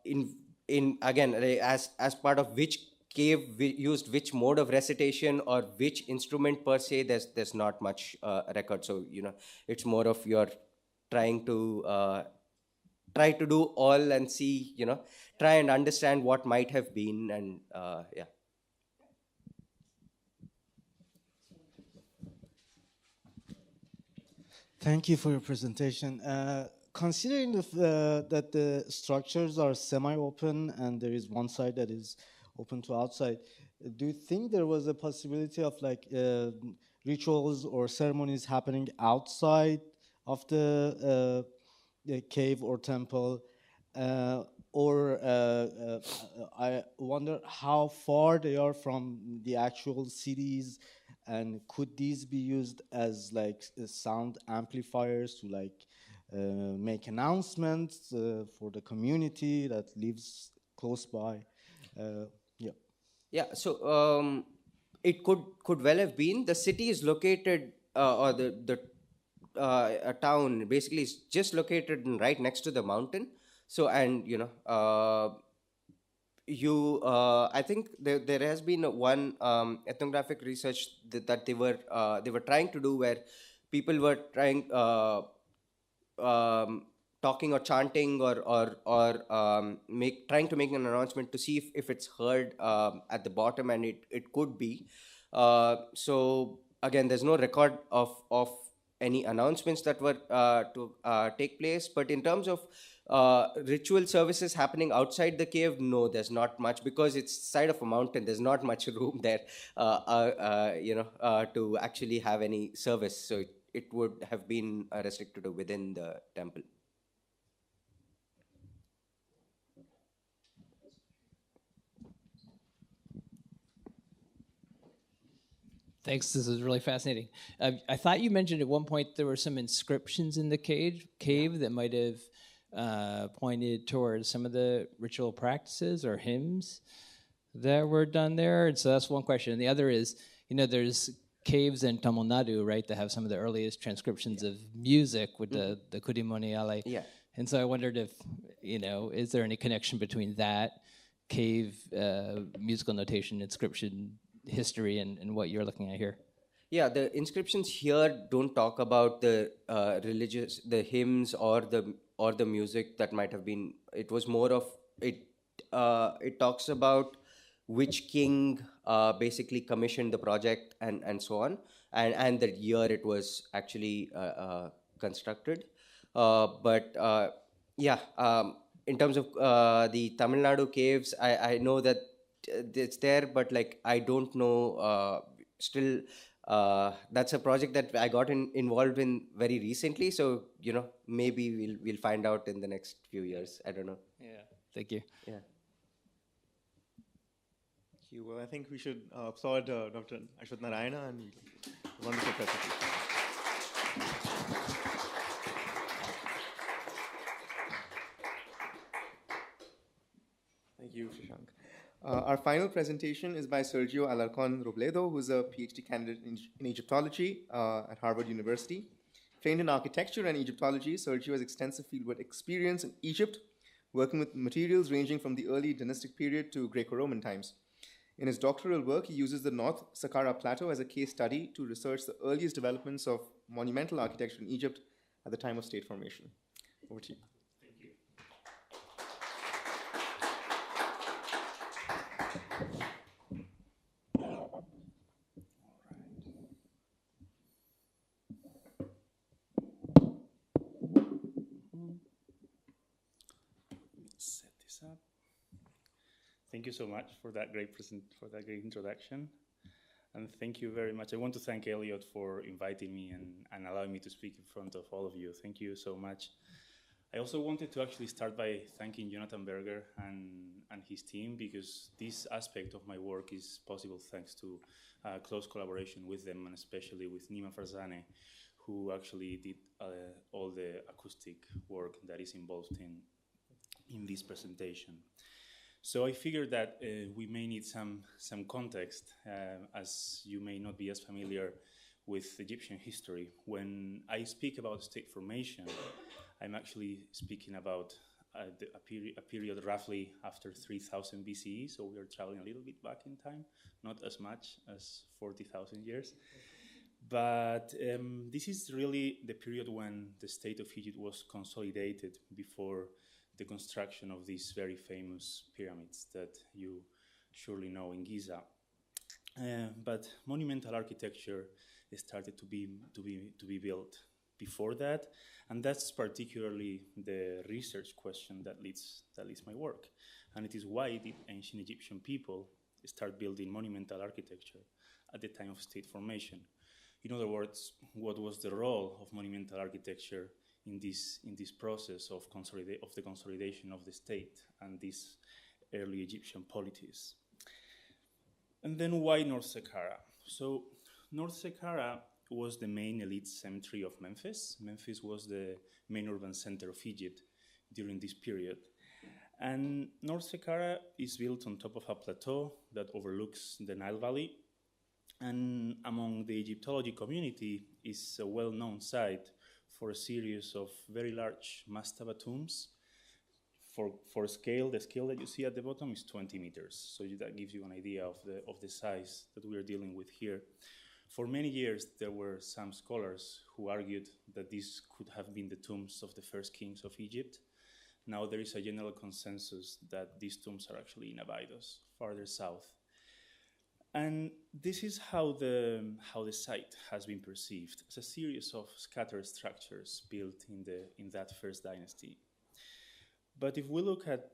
in again, as part of which cave used which mode of recitation or which instrument per se, there's not much record. So it's more of your trying to do all and see, try and understand what might have been, and yeah. Thank you for your presentation. Considering that the structures are semi-open and there is one side that is open to outside, do you think there was a possibility of like rituals or ceremonies happening outside of the cave or temple? Or I wonder how far they are from the actual cities, and could these be used as like sound amplifiers to like make announcements for the community that lives close by? Yeah, so it could well have been. The city is located, or the town basically is just located right next to the mountain. So, and I think there has been one ethnographic research that they were trying to do, where people were trying talking or chanting or trying to make an announcement to see if it's heard at the bottom, and it could be. So again, there's no record of any announcements that were to take place, but in terms of ritual services happening outside the cave, no, there's not much, because it's side of a mountain. There's not much room there, to actually have any service. So it would have been restricted to within the temple. Thanks. This is really fascinating. I thought you mentioned at one point there were some inscriptions in the cave that might have pointed towards some of the ritual practices or hymns that were done there. And so that's one question. And the other is, there's caves in Tamil Nadu, right, that have some of the earliest transcriptions of music with the Kudimoniale. Yeah. And so I wondered if, is there any connection between that cave musical notation inscription history and what you're looking at here? Yeah, the inscriptions here don't talk about the the hymns or the music that might have been. It was more of it. It talks about which king basically commissioned the project and so on, and the year it was actually constructed. In terms of the Tamil Nadu caves, I know that it's there, but like I don't know still. That's a project that I got involved in very recently, so maybe we'll find out in the next few years. I don't know. Yeah, thank you. Yeah. Thank you. Well, I think we should applaud Dr. Ashwath Narayana and wonderful presentation. Thank you, Shashank. Our final presentation is by Sergio Alarcón Robledo, who's a PhD candidate in Egyptology at Harvard University. Trained in architecture and Egyptology, Sergio has extensive fieldwork experience in Egypt, working with materials ranging from the early dynastic period to Greco-Roman times. In his doctoral work, he uses the North Sakara Plateau as a case study to research the earliest developments of monumental architecture in Egypt at the time of state formation. Over to you. Set this up. Thank you so much for that great introduction, and thank you very much. I want to thank Elliot for inviting me and allowing me to speak in front of all of you. Thank you so much. I also wanted to actually start by thanking Jonathan Berger and his team, because this aspect of my work is possible thanks to close collaboration with them, and especially with Nima Farzane, who actually did all the acoustic work that is involved in this presentation. So I figured that we may need some context, as you may not be as familiar with Egyptian history. When I speak about state formation, I'm actually speaking about a period roughly after 3000 BCE, so we are traveling a little bit back in time, not as much as 40,000 years. But this is really the period when the state of Egypt was consolidated before the construction of these very famous pyramids that you surely know in Giza. But monumental architecture started to be built before that, and that's particularly the research question that leads my work. And it is why did ancient Egyptian people start building monumental architecture at the time of state formation? In other words, what was the role of monumental architecture in this process of the consolidation of the state and this early Egyptian polities? And then why North Sakara? So North Sakara was the main elite cemetery of Memphis. Memphis was the main urban center of Egypt during this period. And North Sakara is built on top of a plateau that overlooks the Nile Valley. And among the Egyptology community is a well-known site for a series of very large mastaba tombs. For scale, the scale that you see at the bottom is 20 meters. So that gives you an idea of the size that we are dealing with here. For many years, there were some scholars who argued that these could have been the tombs of the first kings of Egypt. Now there is a general consensus that these tombs are actually in Abydos, farther south. And this is how the site has been perceived, as a series of scattered structures built in that first dynasty. But if we look at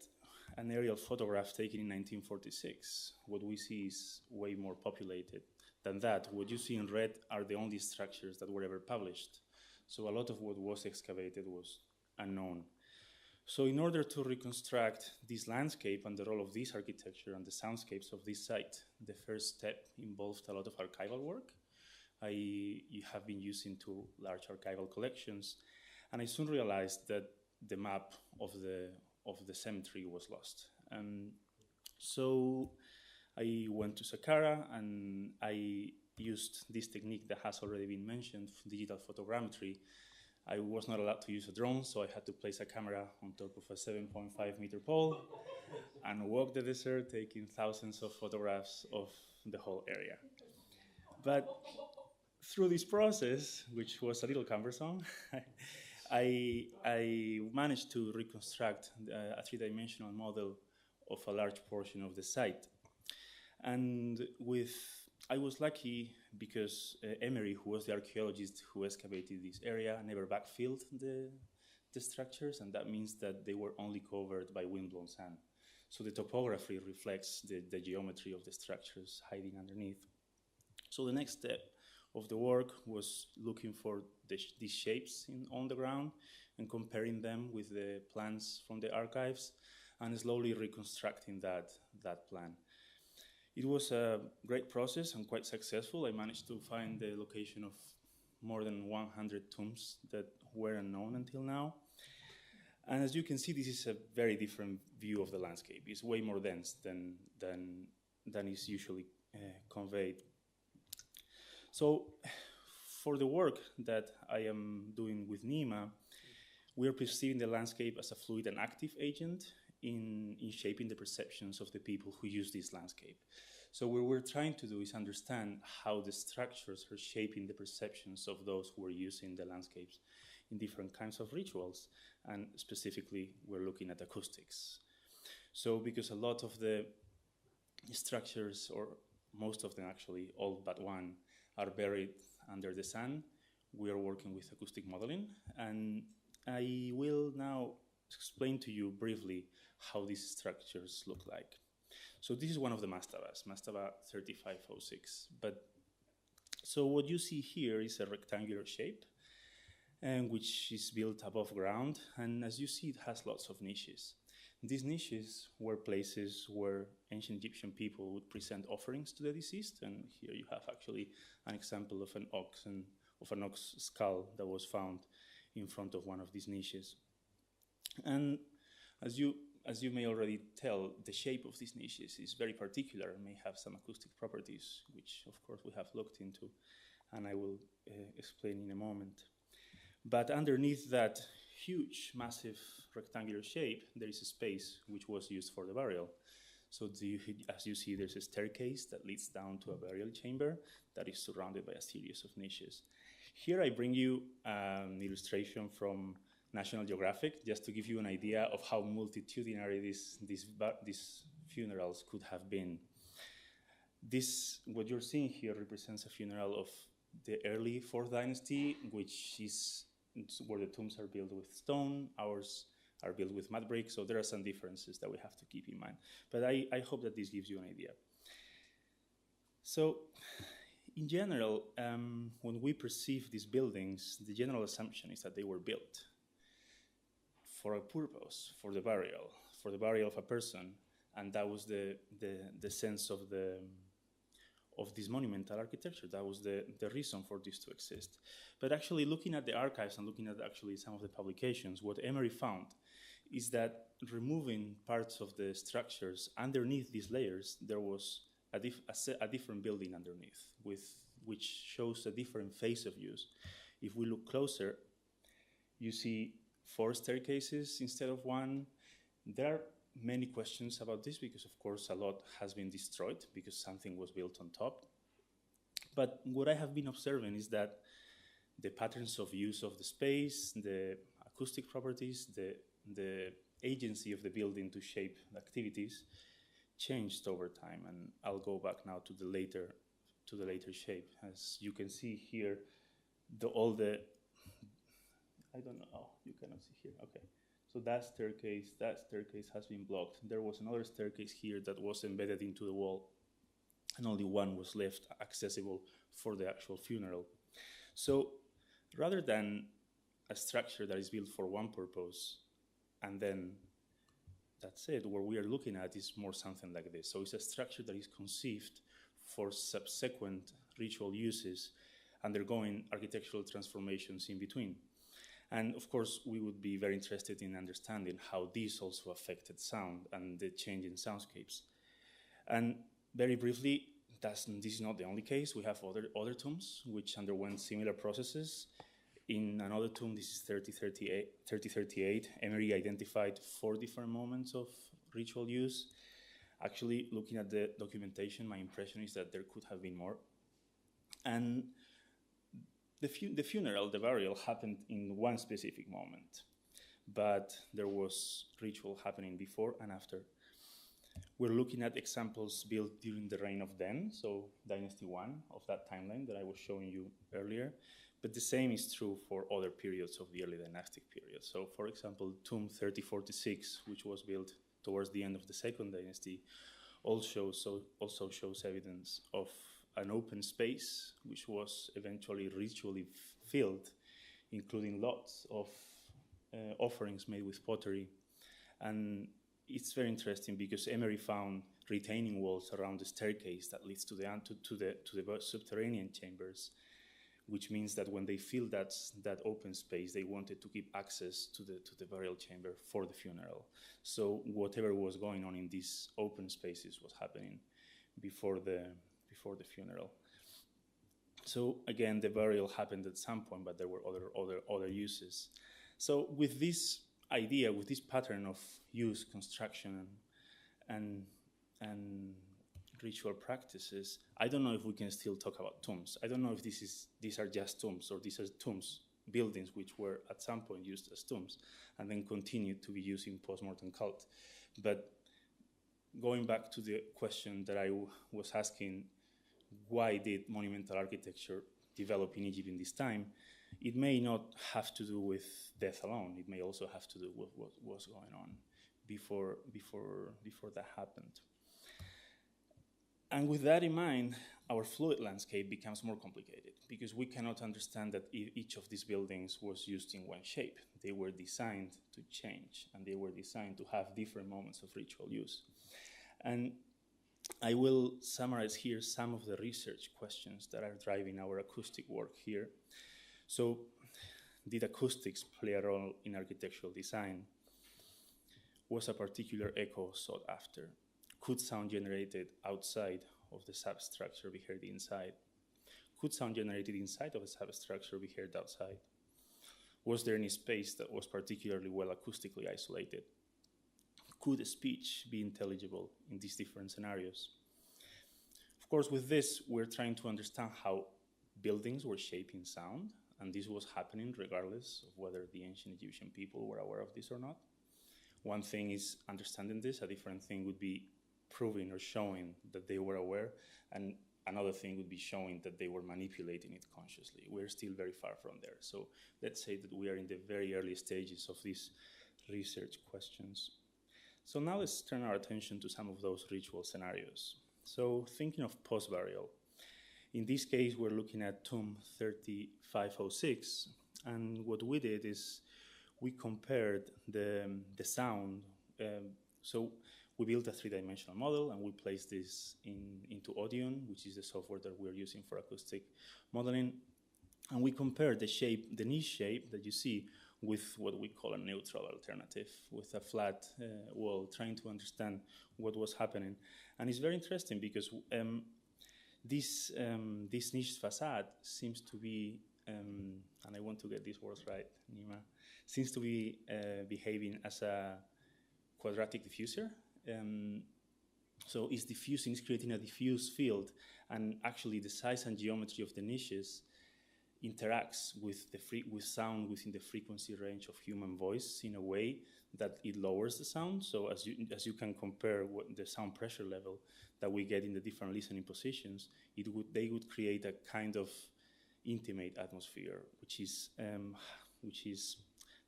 an aerial photograph taken in 1946, what we see is way more populated than that. What you see in red are the only structures that were ever published. So a lot of what was excavated was unknown. So in order to reconstruct this landscape and the role of this architecture and the soundscapes of this site, the first step involved a lot of archival work. I have been using two large archival collections, and I soon realized that the map of the cemetery was lost. So I went to Sakara and I used this technique that has already been mentioned, digital photogrammetry. I was not allowed to use a drone, so I had to place a camera on top of a 7.5 meter pole and walk the desert, taking thousands of photographs of the whole area. But through this process, which was a little cumbersome, I managed to reconstruct a three-dimensional model of a large portion of the site. And I was lucky because Emery, who was the archaeologist who excavated this area, never backfilled the structures, and that means that they were only covered by windblown sand. So the topography reflects the geometry of the structures hiding underneath. So the next step of the work was looking for these shapes on the ground and comparing them with the plans from the archives and slowly reconstructing that plan. It was a great process and quite successful. I managed to find the location of more than 100 tombs that were unknown until now. And as you can see, this is a very different view of the landscape. It's way more dense than is usually conveyed. So for the work that I am doing with Nima, we are perceiving the landscape as a fluid and active agent in shaping the perceptions of the people who use this landscape. So what we're trying to do is understand how the structures are shaping the perceptions of those who are using the landscapes in different kinds of rituals, and specifically we're looking at acoustics. So because a lot of the structures, or most of them actually, all but one, are buried under the sand, we are working with acoustic modeling, and I will now explain to you briefly how these structures look like. So this is one of the mastabas, mastaba 3506. So what you see here is a rectangular shape, and which is built above ground. And as you see, it has lots of niches. These niches were places where ancient Egyptian people would present offerings to the deceased. And here you have actually an example of an ox skull that was found in front of one of these niches. And as you may already tell, the shape of these niches is very particular and may have some acoustic properties, which of course we have looked into, and I will explain in a moment. But underneath that huge, massive rectangular shape, there is a space which was used for the burial. So as you see, there's a staircase that leads down to a burial chamber that is surrounded by a series of niches. Here I bring you an illustration from National Geographic, just to give you an idea of how multitudinary these funerals could have been. What you're seeing here represents a funeral of the early 4th dynasty, which is where the tombs are built with stone. Ours are built with mud brick, so there are some differences that we have to keep in mind. But I hope that this gives you an idea. So, in general, when we perceive these buildings, the general assumption is that they were built for a purpose, for the burial of a person, and that was the sense of this monumental architecture. That was the reason for this to exist. But actually, looking at the archives and looking at actually some of the publications, what Emery found is that removing parts of the structures underneath these layers, there was a different building underneath, which shows a different phase of use. If we look closer, you see 4 staircases instead of 1. There are many questions about this because, of course, a lot has been destroyed because something was built on top. But what I have been observing is that the patterns of use of the space, the acoustic properties, the agency of the building to shape the activities changed over time. And I'll go back now to the later shape. As you can see here, I don't know. Oh, you cannot see here. Okay. So that staircase has been blocked. There was another staircase here that was embedded into the wall, and only one was left accessible for the actual funeral. So rather than a structure that is built for one purpose, and then that's it, what we are looking at is more something like this. So it's a structure that is conceived for subsequent ritual uses, undergoing architectural transformations in between. And of course, we would be very interested in understanding how this also affected sound and the change in soundscapes. And very briefly, this is not the only case. We have other tombs which underwent similar processes. In another tomb, this is 3038, Emery identified 4 different moments of ritual use. Actually, looking at the documentation, my impression is that there could have been more. And the funeral, the burial, happened in one specific moment, but there was ritual happening before and after. We're looking at examples built during the reign of Den, so Dynasty 1 of that timeline that I was showing you earlier, but the same is true for other periods of the early dynastic period. So, for example, Tomb 3046, which was built towards the end of the Second Dynasty, also shows evidence of an open space, which was eventually ritually filled, including lots of offerings made with pottery. And it's very interesting because Emery found retaining walls around the staircase that leads to the subterranean chambers, which means that when they filled that open space, they wanted to keep access to the burial chamber for the funeral. So whatever was going on in these open spaces was happening before the funeral. So again, the burial happened at some point, but there were other uses. So with this idea, with this pattern of use, construction, and ritual practices, I don't know if we can still talk about tombs. I don't know if these are just tombs, or these are tombs, buildings which were at some point used as tombs and then continued to be used in post-mortem cult. But going back to the question that I was asking, why did monumental architecture develop in Egypt in this time? It may not have to do with death alone. It may also have to do with what was going on before that happened. And with that in mind, our fluid landscape becomes more complicated because we cannot understand that each of these buildings was used in one shape. They were designed to change, and they were designed to have different moments of ritual use. And I will summarize here some of the research questions that are driving our acoustic work here. So, did acoustics play a role in architectural design? Was a particular echo sought after? Could sound generated outside of the substructure be heard inside? Could sound generated inside of a substructure be heard outside? Was there any space that was particularly well acoustically isolated? Could speech be intelligible in these different scenarios? Of course, with this, we're trying to understand how buildings were shaping sound, and this was happening regardless of whether the ancient Egyptian people were aware of this or not. One thing is understanding this, a different thing would be proving or showing that they were aware, and another thing would be showing that they were manipulating it consciously. We're still very far from there. So let's say that we are in the very early stages of these research questions. So now let's turn our attention to some of those ritual scenarios. So thinking of post-burial. In this case, we're looking at tomb 3506, and what we did is we compared the sound. So we built a three-dimensional model, and we placed this into Audion, which is the software that we're using for acoustic modeling. And we compared the shape, the niche shape that you see, with what we call a neutral alternative, with a flat wall, trying to understand what was happening. And it's very interesting because this niche facade seems to be, and I want to get these words right, Nima, seems to be behaving as a quadratic diffuser. So it's diffusing, it's creating a diffuse field, and actually the size and geometry of the niches interacts with with sound within the frequency range of human voice in a way that it lowers the sound. So as you can compare the sound pressure level that we get in the different listening positions, they would create a kind of intimate atmosphere, which is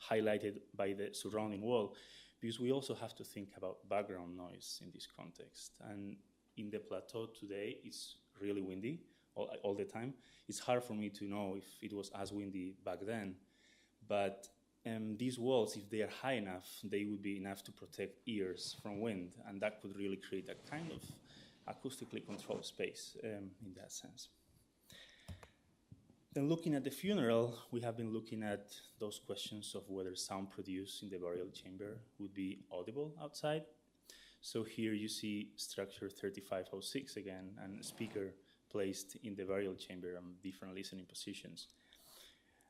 highlighted by the surrounding wall. Because we also have to think about background noise in this context. And in the plateau today, it's really windy all the time. It's hard for me to know if it was as windy back then. But these walls, if they are high enough, they would be enough to protect ears from wind. And that could really create a kind of acoustically controlled space in that sense. Then looking at the funeral, we have been looking at those questions of whether sound produced in the burial chamber would be audible outside. So here you see structure 3506 again, and a speaker placed in the burial chamber on different listening positions.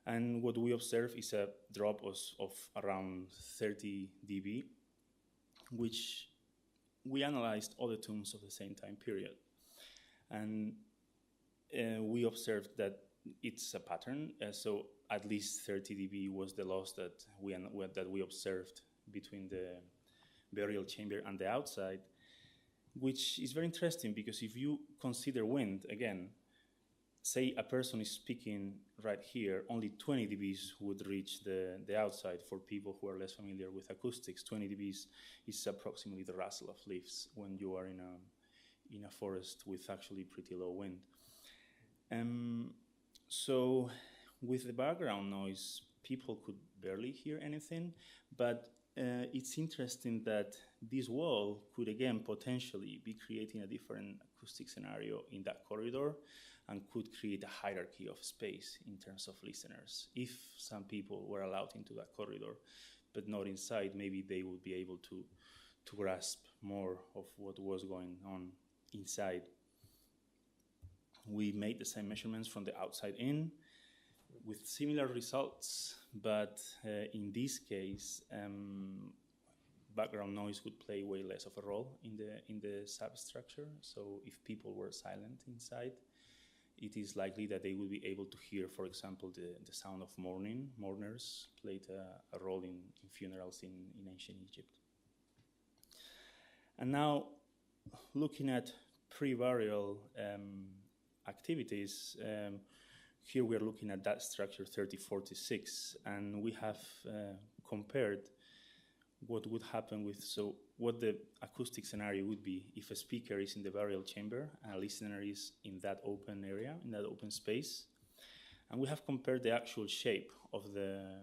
And what we observe is a drop of around 30 dB, which we analyzed other tombs of the same time period. And we observed that it's a pattern, so at least 30 dB was the loss that we observed between the burial chamber and the outside, which is very interesting because if you consider wind, again, say a person is speaking right here, only 20 dBs would reach the outside. For people who are less familiar with acoustics, 20 dBs is approximately the rustle of leaves when you are in a forest with actually pretty low wind. So with the background noise, people could barely hear anything, but it's interesting that this wall could again potentially be creating a different acoustic scenario in that corridor and could create a hierarchy of space in terms of listeners. If some people were allowed into that corridor, but not inside, maybe they would be able to grasp more of what was going on inside. We made the same measurements from the outside in with similar results, but in this case, background noise would play way less of a role in the substructure. So if people were silent inside, it is likely that they would be able to hear, for example, the sound of mourning. Mourners played a role in funerals in ancient Egypt. And now, looking at pre-burial activities, here we are looking at that structure 3046, and we have compared what would happen with, so what the acoustic scenario would be if a speaker is in the burial chamber and a listener is in that open area, in that open space. And we have compared the actual shape of the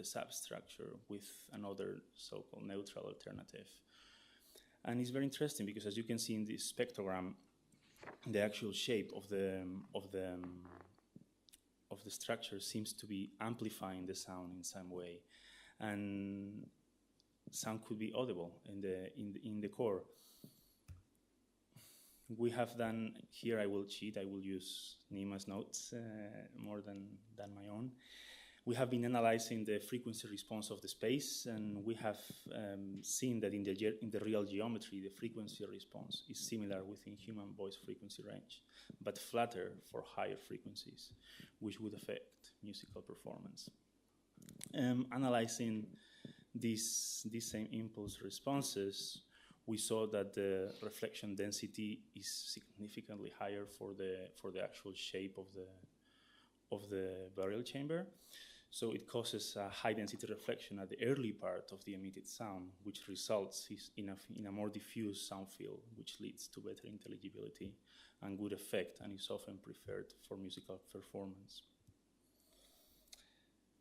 substructure with another so-called neutral alternative. And it's very interesting because, as you can see in this spectrogram, the actual shape of the structure seems to be amplifying the sound in some way, and sound could be audible in the core. We have done here. I will cheat. I will use Nima's notes more than my own. We have been analyzing the frequency response of the space, and we have seen that in the real geometry, the frequency response is similar within human voice frequency range, but flatter for higher frequencies, which would affect musical performance. Analyzing these same impulse responses, we saw that the reflection density is significantly higher for the actual shape of the burial chamber. So it causes a high density reflection at the early part of the emitted sound, which results in a more diffuse sound field, which leads to better intelligibility and good effect, and is often preferred for musical performance.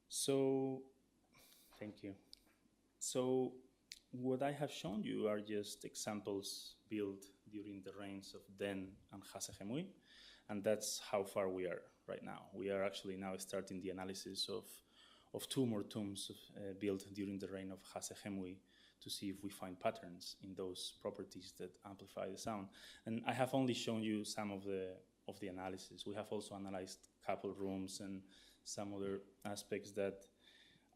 So, thank you. So, what I have shown you are just examples built during the reigns of Den and Hasehemui, and that's how far we are right now. We are actually now starting the analysis of two more tombs built during the reign of Hasehemui to see if we find patterns in those properties that amplify the sound. And I have only shown you some of the analysis. We have also analyzed couple rooms and some other aspects that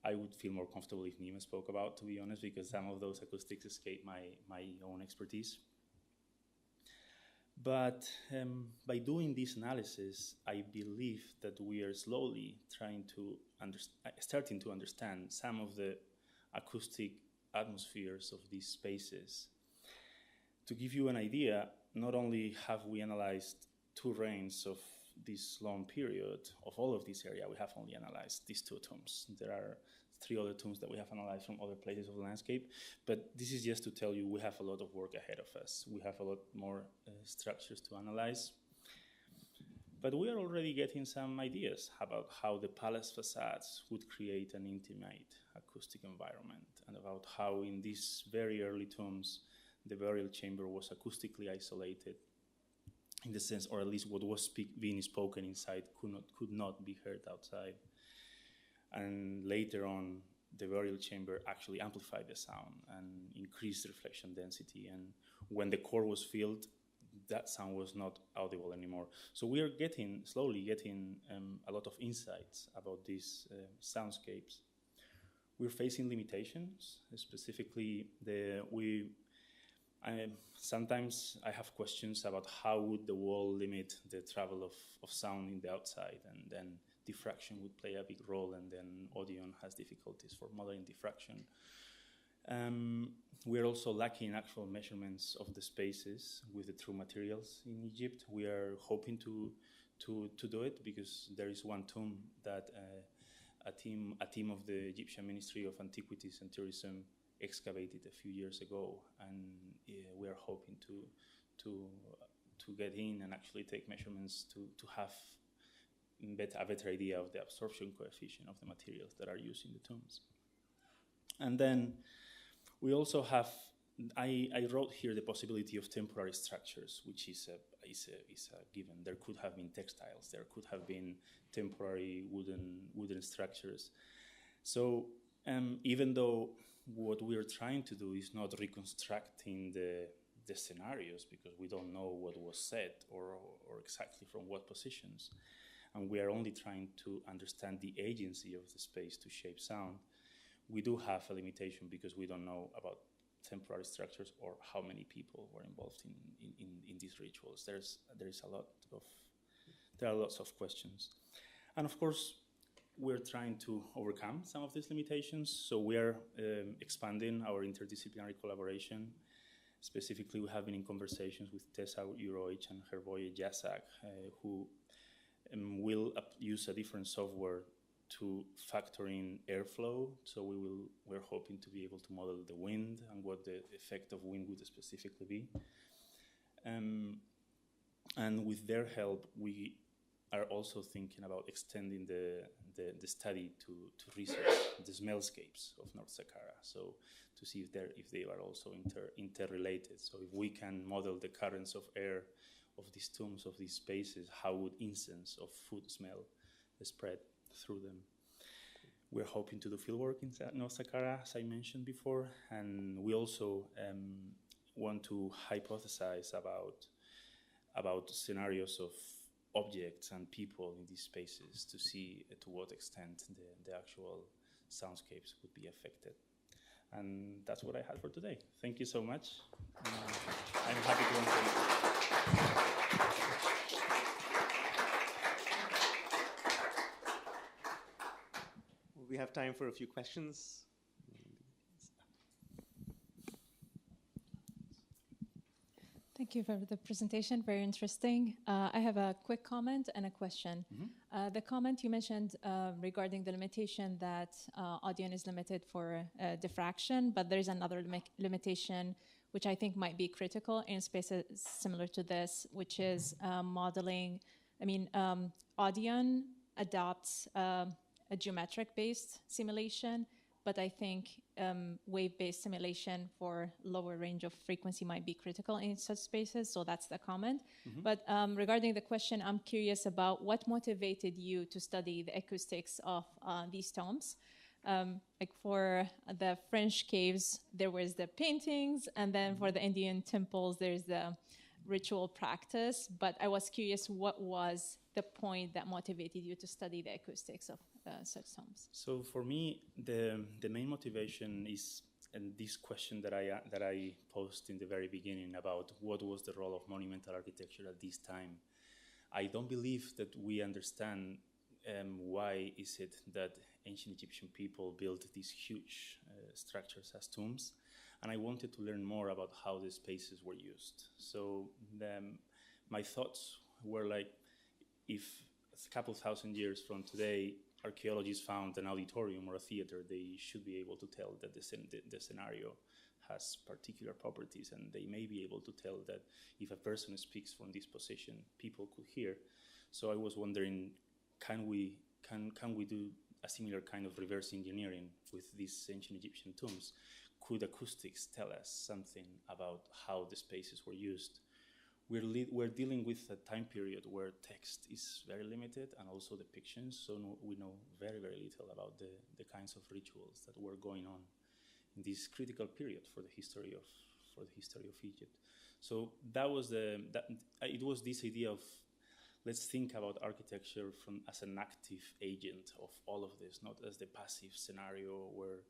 I would feel more comfortable if Nima spoke about, to be honest, because some of those acoustics escape my own expertise. But by doing this analysis, I believe that we are slowly starting to understand some of the acoustic atmospheres of these spaces. To give you an idea, not only have we analyzed two reigns of this long period of all of this area, we have only analyzed these two tombs. There are 3 other tombs that we have analyzed from other places of the landscape, but this is just to tell you we have a lot of work ahead of us. We have a lot more structures to analyze. But we are already getting some ideas about how the palace facades would create an intimate acoustic environment, and about how in these very early tombs the burial chamber was acoustically isolated, in the sense, or at least what was being spoken inside could not be heard outside. And later on, the burial chamber actually amplified the sound and increased reflection density. And when the core was filled, that sound was not audible anymore. So we are slowly getting a lot of insights about these soundscapes. We're facing limitations, specifically sometimes I have questions about how would the wall limit the travel of sound in the outside, and then diffraction would play a big role, and then Odeon has difficulties for modeling diffraction. We're also lacking actual measurements of the spaces with the true materials in Egypt. We are hoping to do it, because there is one tomb that a team of the Egyptian Ministry of Antiquities and Tourism excavated a few years ago, and we are hoping to get in and actually take measurements to have a better idea of the absorption coefficient of the materials that are used in the tombs. And then we also have, I wrote here the possibility of temporary structures, which is a given. There could have been textiles, there could have been temporary wooden structures. So even though what we're trying to do is not reconstructing the scenarios, because we don't know what was said or exactly from what positions, and we are only trying to understand the agency of the space to shape sound, we do have a limitation because we don't know about temporary structures or how many people were involved in these rituals. There are lots of questions. And of course, we're trying to overcome some of these limitations. So we are expanding our interdisciplinary collaboration. Specifically, we have been in conversations with Tessa Uroich and her boy Jasak, who will use a different software to factor in airflow. So we're hoping to be able to model the wind and what the effect of wind would specifically be. And with their help, we are also thinking about extending the study to research the smellscapes of North Sakara. So to see if they are also interrelated. So if we can model the currents of air of these tombs, of these spaces, how would incense of food smell spread through them? We're hoping to do fieldwork in North Sakara, as I mentioned before, and we also want to hypothesize about scenarios of objects and people in these spaces to see to what extent the actual soundscapes would be affected. And that's what I had for today. Thank you so much. I'm happy to answer. We have time for a few questions. Thank you for the presentation, very interesting. I have a quick comment and a question. The comment you mentioned regarding the limitation that audience is limited for diffraction, but there's another limitation which I think might be critical in spaces similar to this, which is modeling. I mean, audience adopts a geometric-based simulation, but I think wave-based simulation for lower range of frequency might be critical in such spaces, so that's the comment. But regarding the question, I'm curious about what motivated you to study the acoustics of these tombs. Like for the French caves, there was the paintings, and then for the Indian temples, there's the ritual practice, but I was curious what was the point that motivated you to study the acoustics of such tombs? So for me, the main motivation is this question that I posed in the very beginning about what was the role of monumental architecture at this time. I don't believe that we understand why is it that ancient Egyptian people built these huge structures as tombs, and I wanted to learn more about how the spaces were used. So my thoughts were like, if a couple thousand years from today, archaeologists found an auditorium or a theater, they should be able to tell that the scenario has particular properties, and they may be able to tell that if a person speaks from this position, people could hear. So I was wondering, can we do a similar kind of reverse engineering with these ancient Egyptian tombs? Could acoustics tell us something about how the spaces were used? We're dealing with a time period where text is very limited and also depictions, so we know very, very little about the kinds of rituals that were going on in this critical period for the history of Egypt. So that was it was this idea of, let's think about architecture as an active agent of all of this, not as the passive scenario where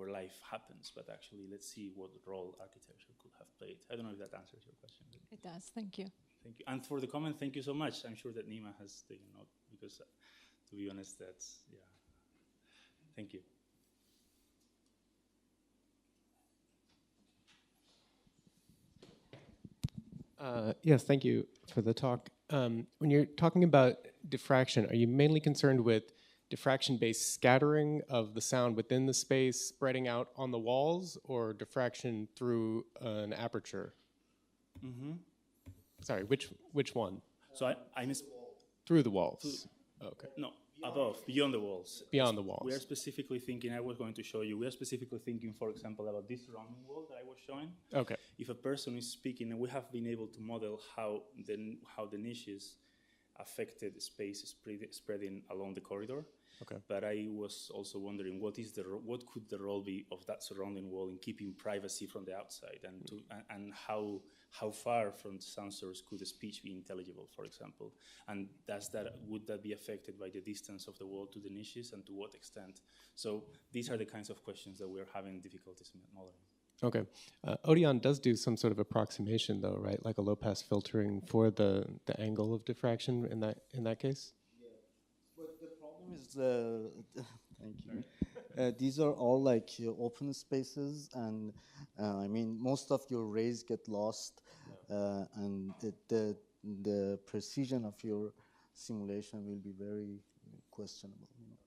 life happens, but actually let's see what role architecture could have played. I don't know if that answers your question. It does, thank you. Thank you. And for the comment, thank you so much. I'm sure that Nima has taken note, because to be honest, that's, yeah. Thank you. Yes, thank you for the talk. When you're talking about diffraction, are you mainly concerned with diffraction-based scattering of the sound within the space, spreading out on the walls, or diffraction through an aperture? Sorry, which one? So I miss through the walls. Okay. No, above, beyond the walls. Beyond the walls. We are specifically thinking, I was going to show you, we are specifically thinking, for example, about this surrounding wall that I was showing. Okay. If a person is speaking, and we have been able to model how the niches affected space spreading along the corridor. Okay. But I was also wondering, what could the role be of that surrounding wall in keeping privacy from the outside, and how far from the sound source could the speech be intelligible, for example, and would that be affected by the distance of the wall to the niches, and to what extent? So these are the kinds of questions that we're having difficulties in modeling. Okay. Odeon does do some sort of approximation, though, right? Like a low-pass filtering for the angle of diffraction in that case. But the problem is, thank you. These are all like open spaces, and I mean, most of your rays get lost, and the precision of your simulation will be very questionable. You know?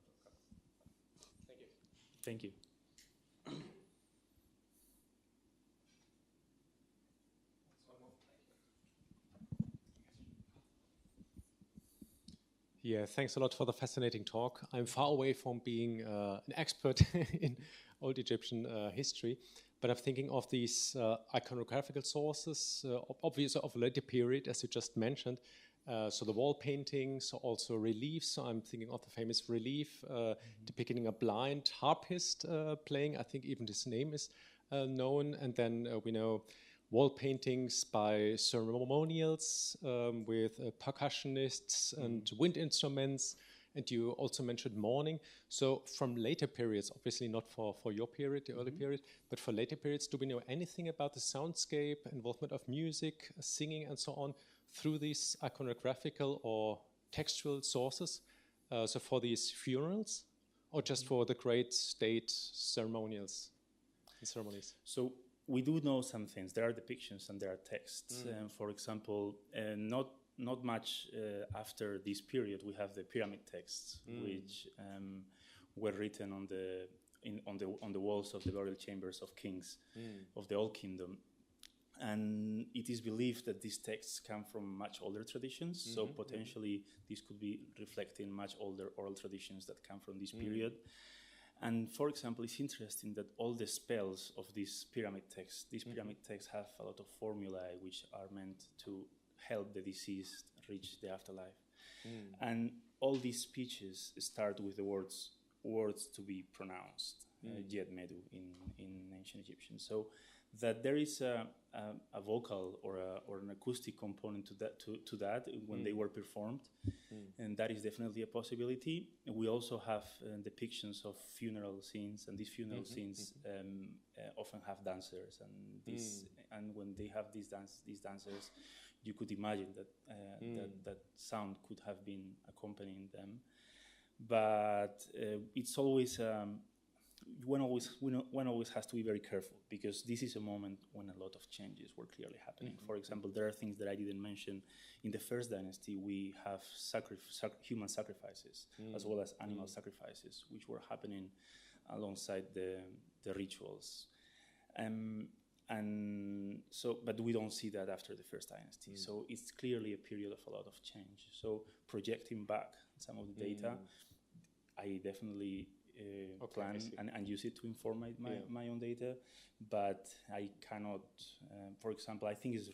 Thank you. Yeah, thanks a lot for the fascinating talk. I'm far away from being an expert in Old Egyptian history, but I'm thinking of these iconographical sources, obviously of a later period, as you just mentioned. So the wall paintings, also reliefs. So I'm thinking of the famous relief depicting a blind harpist playing. I think even his name is known. And then we know wall paintings by ceremonials with percussionists and wind instruments. And you also mentioned mourning. So from later periods, obviously not for your period, the early period, but for later periods, do we know anything about the soundscape, involvement of music, singing, and so on through these iconographical or textual sources? So for these funerals, or just for the great state ceremonials and ceremonies? So we do know some things. There are depictions and there are texts. For example, not much after this period, we have the pyramid texts, which were written on the walls of the burial chambers of kings of the Old Kingdom. And it is believed that these texts come from much older traditions, so potentially this could be reflecting much older oral traditions that come from this period. And for example, it's interesting that all the spells of these pyramid texts have a lot of formulae which are meant to help the deceased reach the afterlife. And all these speeches start with the words to be pronounced, Jed Medu in ancient Egyptian. So that there is a vocal or an acoustic component to that when they were performed, and that is definitely a possibility. We also have depictions of funeral scenes, and these funeral scenes often have dancers, and when they have these dancers, you could imagine that sound could have been accompanying them. But it's always one always has to be very careful, because this is a moment when a lot of changes were clearly happening. For example, there are things that I didn't mention. In the first dynasty, we have human sacrifices as well as animal sacrifices, which were happening alongside the rituals. And so, but we don't see that after the first dynasty. So it's clearly a period of a lot of change. So projecting back some of the data, I definitely plan and use it to inform my own data, but I cannot, for example, I think it's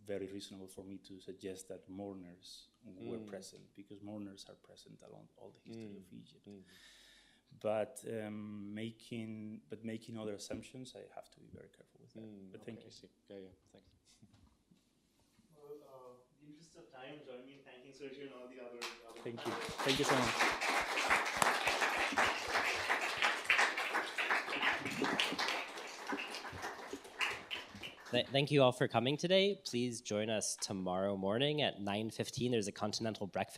very reasonable for me to suggest that mourners were present, because mourners are present along all the history of Egypt. But making other assumptions, I have to be very careful with that. But thank you. Thanks. Well, in the interest of time, join me in thanking Sergio and all the other Thank you. Thank you so much. Thank you all for coming today. Please join us tomorrow morning at 9:15. There's a continental breakfast.